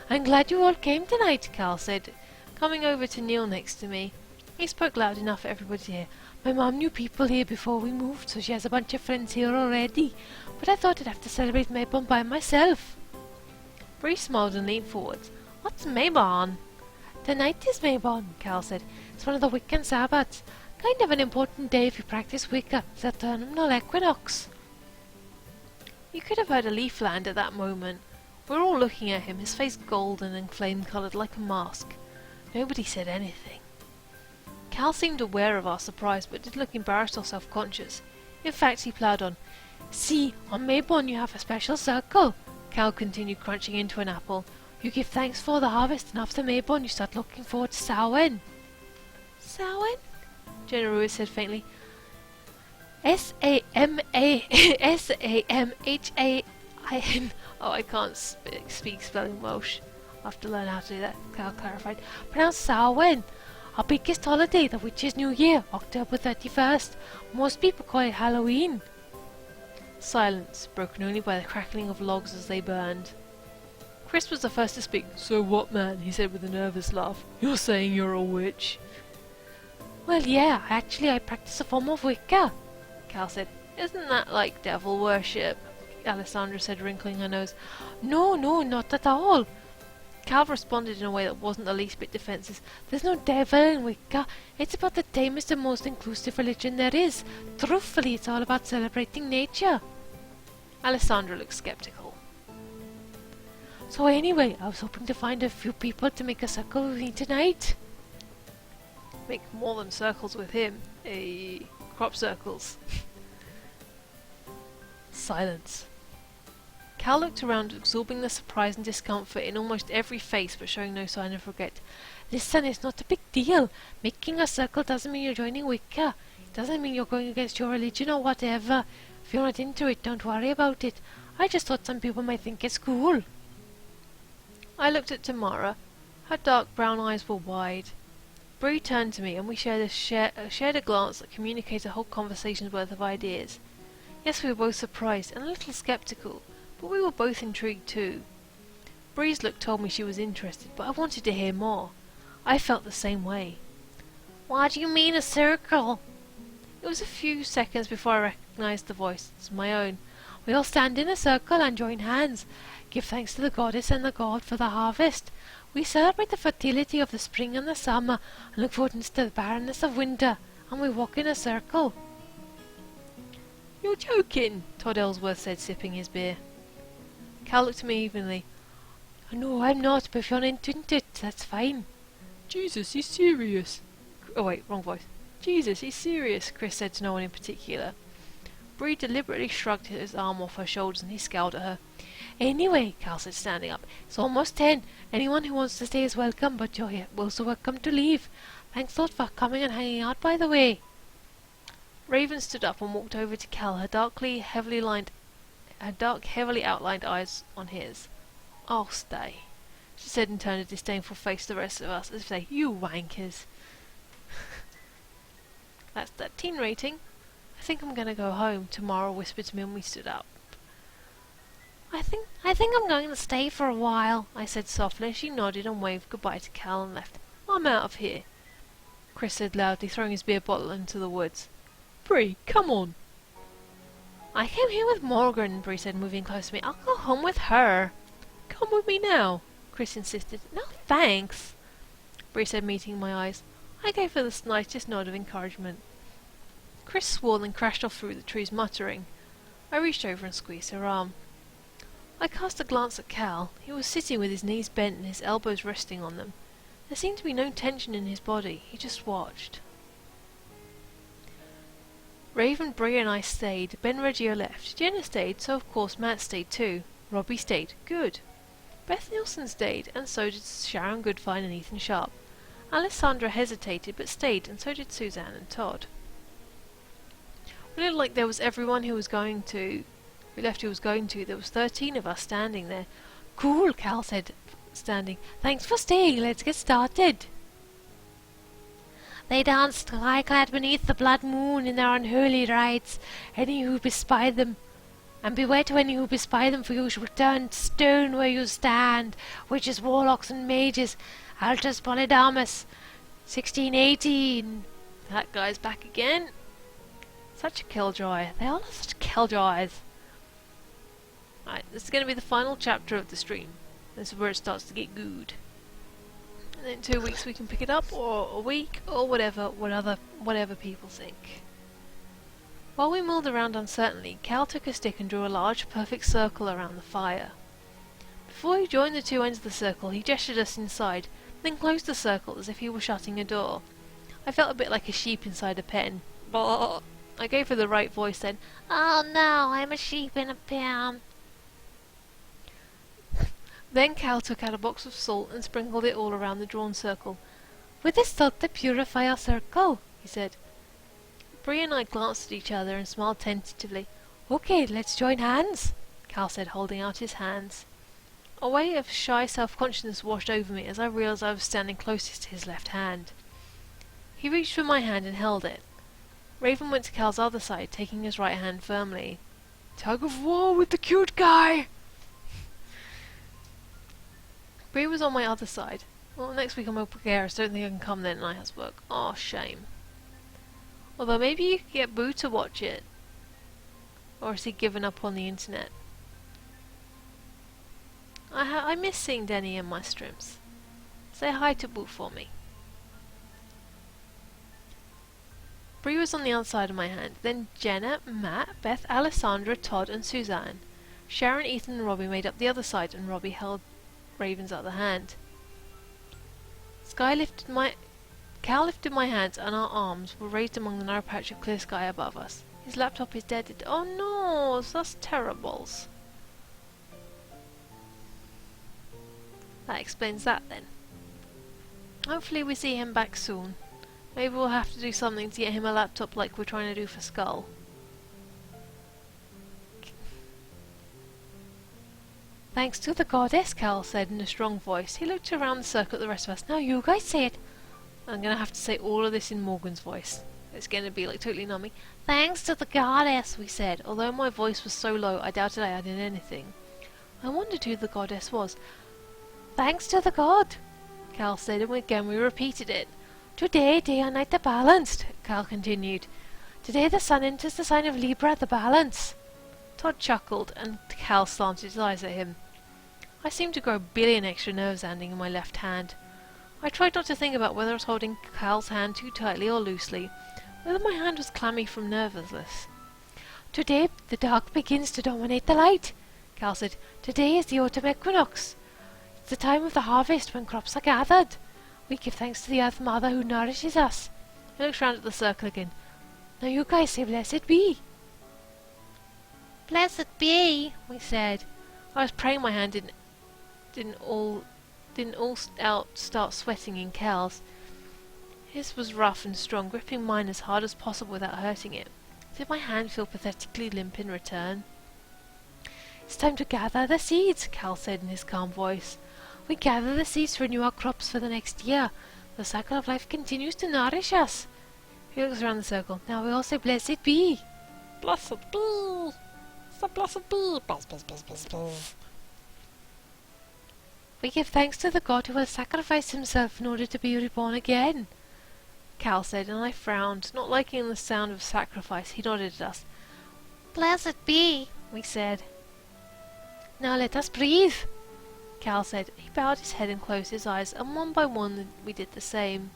"I'm glad you all came tonight," Cal said, coming over to kneel next to me. He spoke loud enough for everybody to hear. "My mom knew people here before we moved, so she has a bunch of friends here already. But I thought I'd have to celebrate Mayborn by myself." Bree smiled and leaned forward. "What's Mayborn?" "Tonight is Mayborn," Cal said. "It's one of the Wiccan Sabbats. Kind of an important day if you practice Wicca. It's the autumnal equinox." You could have heard a leaf land at that moment. We were all looking at him, his face golden and flame-coloured like a mask. Nobody said anything. Cal seemed aware of our surprise, but did look embarrassed or self-conscious. In fact, he ploughed on. "See, on Mayborn you have a special circle," Cal continued, crunching into an apple. "You give thanks for the harvest, and after Mayborn you start looking forward to Samhain." "Samhain?" Jenna Ruiz said faintly. Samhain. Oh, I can't speak spelling Welsh. I'll have to learn how to do that, Cal clarified. "Pronounced Samhain. Our biggest holiday, the Witch's New Year, October 31st. Most people call it Halloween." Silence, broken only by the crackling of logs as they burned. Chris was the first to speak. "So what, man?" he said with a nervous laugh. "You're saying you're a witch?" "Well, yeah, I practice a form of Wicca," Cal said. "Isn't that like devil worship?" Alessandra said, wrinkling her nose. No, not at all." Cal responded in a way that wasn't the least bit defensive. "There's no devil in Wicca. It's about the tamest and most inclusive religion there is. Truthfully, it's all about celebrating nature." Alessandra looked sceptical. "So anyway, I was hoping to find a few people to make a circle with me tonight." Make more than circles with him. Crop circles. Silence. Cal looked around, absorbing the surprise and discomfort in almost every face, but showing no sign of regret. "Listen, it's not a big deal. Making a circle doesn't mean you're joining Wicca. It doesn't mean you're going against your religion or whatever. If you're not into it, don't worry about it. I just thought some people might think it's cool." I looked at Tamara. Her dark brown eyes were wide. Bree turned to me, and we shared a glance that communicated a whole conversation's worth of ideas. Yes, we were both surprised and a little sceptical, but we were both intrigued too. Bree's look told me she was interested, but I wanted to hear more. I felt the same way. "What do you mean a circle?" It was a few seconds before I recognised the voice as my own. We all stand in a circle and join hands. Give thanks to the goddess and the god for the harvest. We celebrate the fertility of the spring and the summer, and look forward to the barrenness of winter, and we walk in a circle. You're joking, Todd Ellsworth said, sipping his beer. Cal looked at me evenly. No, I'm not, but if you're not into it, that's fine. Jesus, he's serious. Oh wait, wrong voice. Jesus, he's serious, Chris said to no one in particular. Bree deliberately shrugged his arm off her shoulders and he scowled at her. Anyway, Cal said, standing up, it's almost 10. Anyone who wants to stay is welcome, but you're also welcome to leave. Thanks a lot for coming and hanging out, by the way. Raven stood up and walked over to Cal, her dark, heavily outlined eyes on his. I'll stay, she said and turned a disdainful face to the rest of us as if to say, you wankers. That's that teen rating. I think I'm going to go home, Tamara whispered to me when we stood up. I think I'm going to stay for a while, I said softly. She nodded and waved goodbye to Cal and left. I'm out of here, Chris said loudly, throwing his beer bottle into the woods. Bree, come on. I came here with Morgan, Bree said, moving close to me. I'll go home with her. Come with me now, Chris insisted. No, thanks, Bree said, meeting my eyes. I gave her the slightest nod of encouragement. Chris swore and crashed off through the trees, muttering. I reached over and squeezed her arm. I cast a glance at Cal. He was sitting with his knees bent and his elbows resting on them. There seemed to be no tension in his body. He just watched. Raven, Bree and I stayed. Ben Reggio left. Jenna stayed, so of course Matt stayed too. Robbie stayed. Good. Beth Nielsen stayed, and so did Sharon Goodfine and Ethan Sharp. Alessandra hesitated, but stayed, and so did Suzanne and Todd. When it looked like there was everyone who left who was going to, there was 13 of us standing there. Cool, Cal said, standing. Thanks for staying. Let's get started. They danced sky-clad beneath the blood moon in their unholy rites. Any who bespy them, and beware to any who bespy them, for you shall turn to stone where you stand. Witches, warlocks, and mages. Altus Polydamas, 1618. That guy's back again. Such a killjoy. They all are such killjoys. Right, this is going to be the final chapter of the stream. This is where it starts to get good. And in 2 weeks we can pick it up, or a week, or whatever people think. While we mulled around uncertainly, Cal took a stick and drew a large, perfect circle around the fire. Before he joined the two ends of the circle, he gestured us inside, then closed the circle as if he were shutting a door. I felt a bit like a sheep inside a pen. Bah! I gave her the right voice then. Oh no, I'm a sheep in a pen. Then Cal took out a box of salt and sprinkled it all around the drawn circle. With this salt to purify our circle, he said. Bree and I glanced at each other and smiled tentatively. Okay, let's join hands, Cal said, holding out his hands. A wave of shy self-consciousness washed over me as I realized I was standing closest to his left hand. He reached for my hand and held it. Raven went to Cal's other side, taking his right hand firmly. Tug of war with the cute guy! Bree was on my other side. Well, next week I'm in Bulgaria, so I don't think I can come then and I have to work. Oh, shame. Although maybe you could get Boo to watch it. Or has he given up on the internet? I miss seeing Denny in my streams. Say hi to Boo for me. Bree was on the other side of my hand. Then Jenna, Matt, Beth, Alessandra, Todd and Suzanne. Sharon, Ethan and Robbie made up the other side and Robbie held Raven's other hand. Cal lifted my hands and our arms were raised among the narrow patch of clear sky above us. His laptop is dead. Oh no, that's terribles. That explains that then. Hopefully we see him back soon. Maybe we'll have to do something to get him a laptop like we're trying to do for Skull. Thanks to the goddess, Cal said in a strong voice. He looked around the circle at the rest of us. Now you guys say it. I'm going to have to say all of this in Morgan's voice. It's going to be like totally nummy. Thanks to the goddess, we said. Although my voice was so low, I doubted I added anything. I wondered who the goddess was. Thanks to the god, Cal said, and again we repeated it. Today, day and night are balanced, Cal continued. Today the sun enters the sign of Libra, the balance. Todd chuckled, and Cal slanted his eyes at him. I seemed to grow a billion extra nerves ending in my left hand. I tried not to think about whether I was holding Cal's hand too tightly or loosely, whether my hand was clammy from nervousness. Today the dark begins to dominate the light, Cal said. Today is the autumn equinox. It's the time of the harvest when crops are gathered. We give thanks to the Earth Mother who nourishes us. He looked round at the circle again. Now you guys say blessed be. Blessed be, we said. I was praying my hand didn't all start sweating in Cal's. His was rough and strong, gripping mine as hard as possible without hurting it. Did my hand feel pathetically limp in return? It's time to gather the seeds, Cal said in his calm voice. We gather the seeds to renew our crops for the next year. The cycle of life continues to nourish us. He looks around the circle. Now we all say blessed be. Blessed be. So blessed be. Buzz, buzz, buzz, buzz, buzz. We give thanks to the God who has sacrificed himself in order to be reborn again, Cal said, and I frowned, not liking the sound of sacrifice. He nodded at us. Blessed be, we said. Now let us breathe, Cal said. He bowed his head and closed his eyes, and one by one we did the same.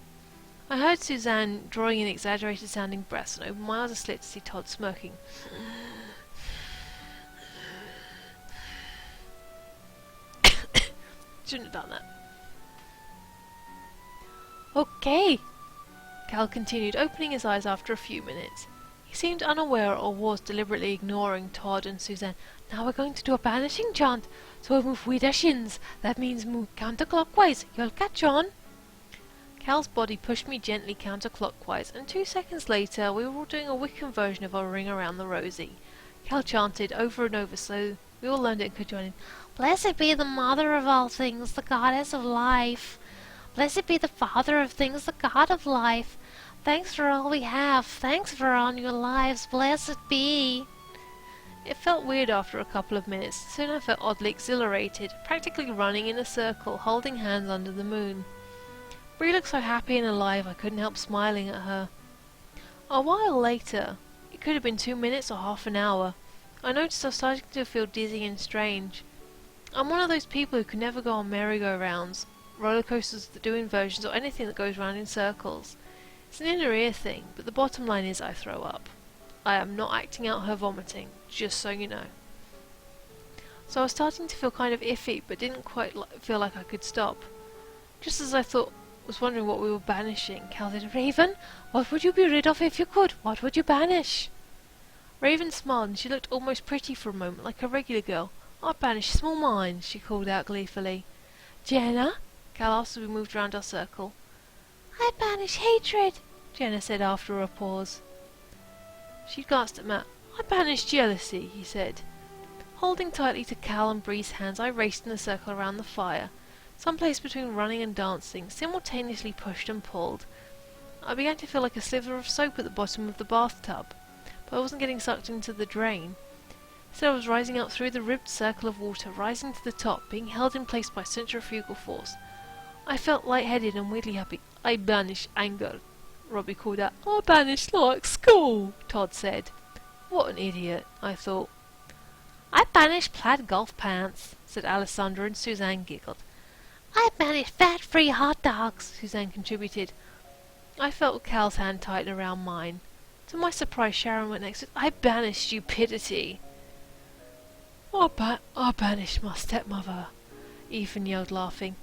I heard Suzanne drawing in exaggerated sounding breaths and opened my eyes aslit to see Todd smirking. Shouldn't have done that. Okay, Cal continued, opening his eyes after a few minutes. He seemed unaware, or was deliberately ignoring Todd and Suzanne. Now we're going to do a banishing chant. So we'll move with our shins. That means move counterclockwise. You'll catch on. Cal's body pushed me gently counterclockwise, and 2 seconds later we were all doing a Wiccan version of our Ring Around the Rosie. Cal chanted over and over, so we all learned it and could join in. Blessed be the mother of all things, the goddess of life. Blessed be the father of things, the god of life. Thanks for all we have. Thanks for all your lives. Blessed be. It felt weird after a couple of minutes. Soon I felt oddly exhilarated, practically running in a circle, holding hands under the moon. Bree looked so happy and alive I couldn't help smiling at her. A while later, it could have been 2 minutes or half an hour, I noticed I was starting to feel dizzy and strange. I'm one of those people who can never go on merry-go-rounds, roller coasters that do inversions, or anything that goes round in circles. It's an inner ear thing, but the bottom line is I throw up. I am not acting out her vomiting, just so you know. So I was starting to feel kind of iffy, but didn't quite feel like I could stop. Just as I was wondering what we were banishing, Cal said, Raven, what would you be rid of if you could? What would you banish? Raven smiled, and she looked almost pretty for a moment, like a regular girl. I'd banish small minds, she called out gleefully. Jenna? Cal asked as we moved round our circle. I banish hatred, Jenna said after a pause. She glanced at Matt. I banish jealousy, he said. Holding tightly to Cal and Bree's hands, I raced in a circle around the fire, someplace between running and dancing, simultaneously pushed and pulled. I began to feel like a sliver of soap at the bottom of the bathtub, but I wasn't getting sucked into the drain. Instead, I was rising up through the ribbed circle of water, rising to the top, being held in place by centrifugal force. I felt lightheaded and weirdly happy. I banish anger, Robbie called out. I banish like school, Todd said. What an idiot, I thought. I banish plaid golf pants, said Alessandra, and Suzanne giggled. I banish fat-free hot dogs, Suzanne contributed. I felt Cal's hand tighten around mine. To my surprise, Sharon went next. I banish stupidity. I banish my stepmother, Ethan yelled, laughing.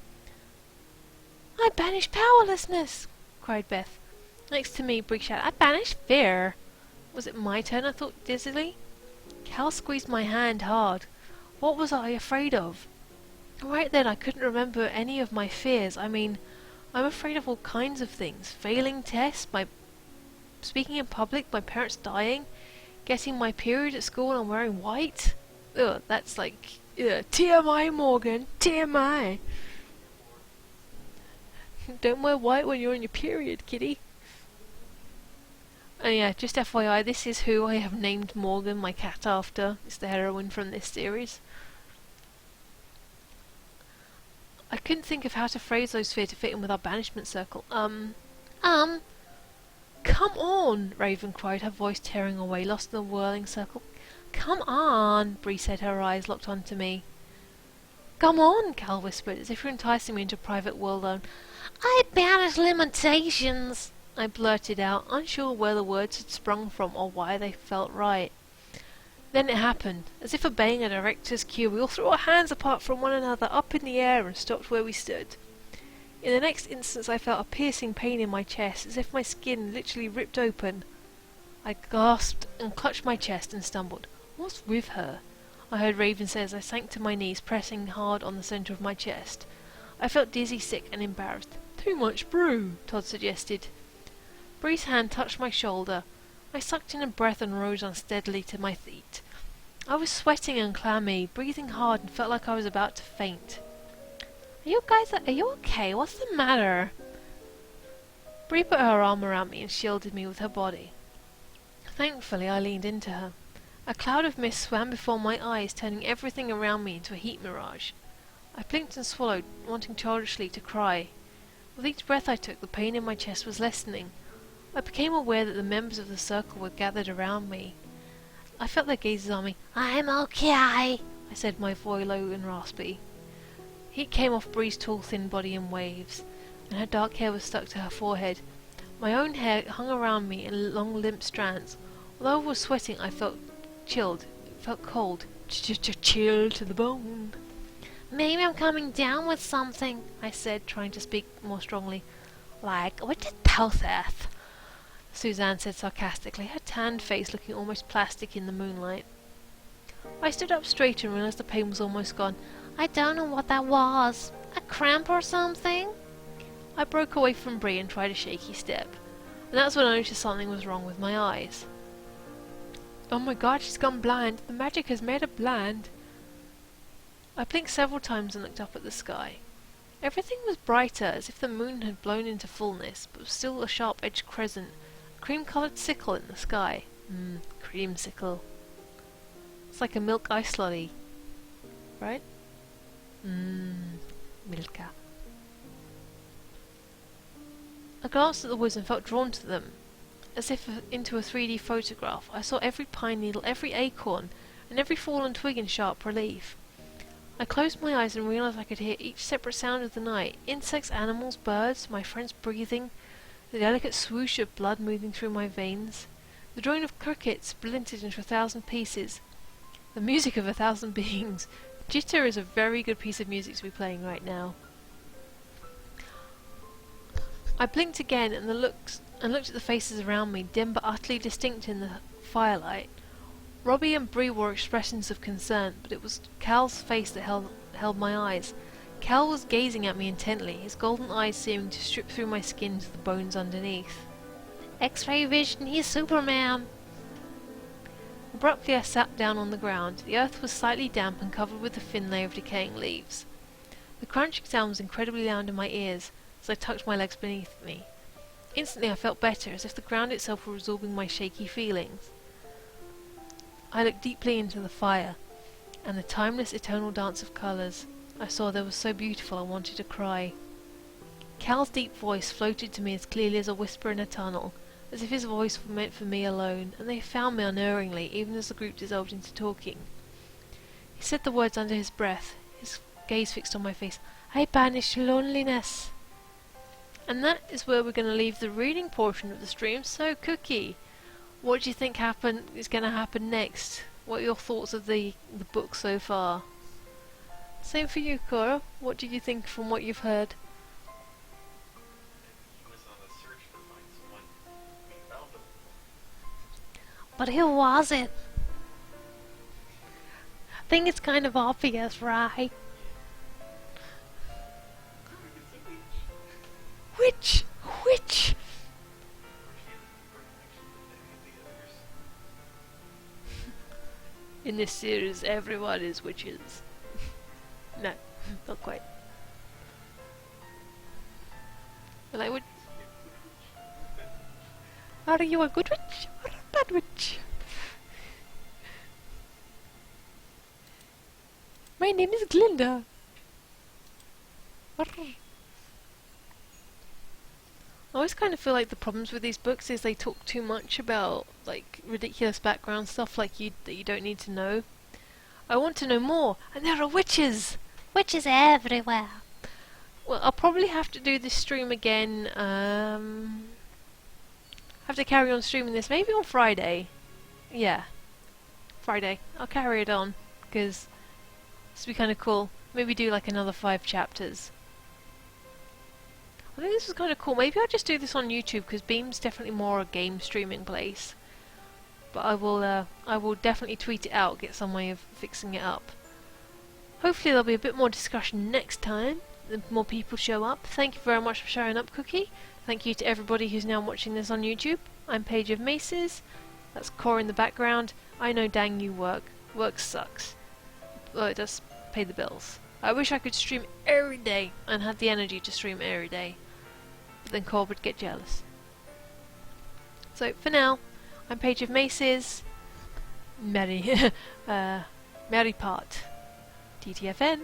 I banish powerlessness, cried Beth. Next to me, Bree shouted, I banish fear. Was it my turn, I thought dizzily? Cal squeezed my hand hard. What was I afraid of? Right then I couldn't remember any of my fears. I mean, I'm afraid of all kinds of things. Failing tests, speaking in public, my parents dying, getting my period at school and wearing white. Ugh, that's like, TMI, Morgan, TMI. Don't wear white when you're on your period, kitty. And yeah, just FYI, this is who I have named Morgan, my cat, after. It's the heroine from this series. I couldn't think of how to phrase those fears to fit in with our banishment circle. Come on, Raven cried, her voice tearing away, lost in the whirling circle. Come on, Bree said, her eyes locked onto me. Come on, Cal whispered, as if you were enticing me into a private world alone. I banish limitations, I blurted out, unsure where the words had sprung from or why they felt right. Then it happened. As if obeying a director's cue, we all threw our hands apart from one another, up in the air, and stopped where we stood. In the next instant I felt a piercing pain in my chest, as if my skin literally ripped open. I gasped and clutched my chest and stumbled. What's with her? I heard Raven say as I sank to my knees, pressing hard on the centre of my chest. I felt dizzy, sick, and embarrassed. Too much brew, Todd suggested. Bree's hand touched my shoulder. I sucked in a breath and rose unsteadily to my feet. I was sweating and clammy, breathing hard, and felt like I was about to faint. Are you okay? What's the matter? Bree put her arm around me and shielded me with her body. Thankfully, I leaned into her. A cloud of mist swam before my eyes, turning everything around me into a heat mirage. I blinked and swallowed, wanting childishly to cry. With each breath I took, the pain in my chest was lessening. I became aware that the members of the circle were gathered around me. I felt their gazes on me. I'm okay, I said, my voice low and raspy. Heat came off Bree's tall, thin body in waves, and her dark hair was stuck to her forehead. My own hair hung around me in long, limp strands. Although I was sweating, I felt chilled. It felt cold. Chilled to the bone. Maybe I'm coming down with something, I said, trying to speak more strongly. Like, what did Peltheth? Suzanne said sarcastically, her tanned face looking almost plastic in the moonlight. I stood up straight and realized the pain was almost gone. I don't know what that was. A cramp or something? I broke away from Bree and tried a shaky step. And that's when I noticed something was wrong with my eyes. Oh my god, she's gone blind. The magic has made her blind. I blinked several times and looked up at the sky. Everything was brighter, as if the moon had blown into fullness, but was still a sharp-edged crescent, a cream-coloured sickle in the sky. Creamsicle. It's like a milk ice lolly. Right? Milka. I glanced at the woods and felt drawn to them. As if into a 3D photograph, I saw every pine needle, every acorn, and every fallen twig in sharp relief. I closed my eyes and realized I could hear each separate sound of the night. Insects, animals, birds, my friends breathing, the delicate swoosh of blood moving through my veins, the drone of crickets splintered into 1,000 pieces, the music of 1,000 beings. Jitter is a very good piece of music to be playing right now. I blinked again and looked at the faces around me, dim but utterly distinct in the firelight. Robbie and Bree wore expressions of concern, but it was Cal's face that held my eyes. Cal was gazing at me intently, his golden eyes seeming to strip through my skin to the bones underneath. X-ray vision, he's Superman. Abruptly I sat down on the ground. The earth was slightly damp and covered with a thin layer of decaying leaves. The crunching sound was incredibly loud in my ears as I tucked my legs beneath me. Instantly I felt better, as if the ground itself were absorbing my shaky feelings. I looked deeply into the fire, and the timeless eternal dance of colours I saw there was so beautiful I wanted to cry. Cal's deep voice floated to me as clearly as a whisper in a tunnel, as if his voice were meant for me alone, and they found me unerringly, even as the group dissolved into talking. He said the words under his breath, his gaze fixed on my face. I banish loneliness. And that is where we're going to leave the reading portion of the stream. So, Cookie, what do you think is going to happen next? What are your thoughts of the book so far? Same for you, Cora. What do you think from what you've heard? He was on a search to find someone. We found him. But who was it? I think it's kind of obvious, right? It's a witch. Witch! Witch! Or she has a deeper connection than any of the others. In this series, everyone is witches. No, not quite. Well, are you a good witch or a bad witch? My name is Glinda. I always kind of feel like the problems with these books is they talk too much about like ridiculous background stuff that you don't need to know. I want to know more, and there are witches! Witches everywhere. Well, I'll probably have to do this stream again. Have to carry on streaming this maybe on Friday. Yeah, Friday. I'll carry it on because this would be kind of cool. Maybe do like another 5 chapters. I think this is kind of cool. Maybe I'll just do this on YouTube because Beam's definitely more a game streaming place. But I will definitely tweet it out, get some way of fixing it up. Hopefully there'll be a bit more discussion next time. The more people show up. Thank you very much for showing up, Cookie. Thank you to everybody who's now watching this on YouTube. I'm Paige of Maces. That's Core in the background. I know, dang you work. Work sucks. Well, it does pay the bills. I wish I could stream every day and had the energy to stream every day. But then Core would get jealous. So, for now, I'm Paige of Maces. Merry part. TTFN.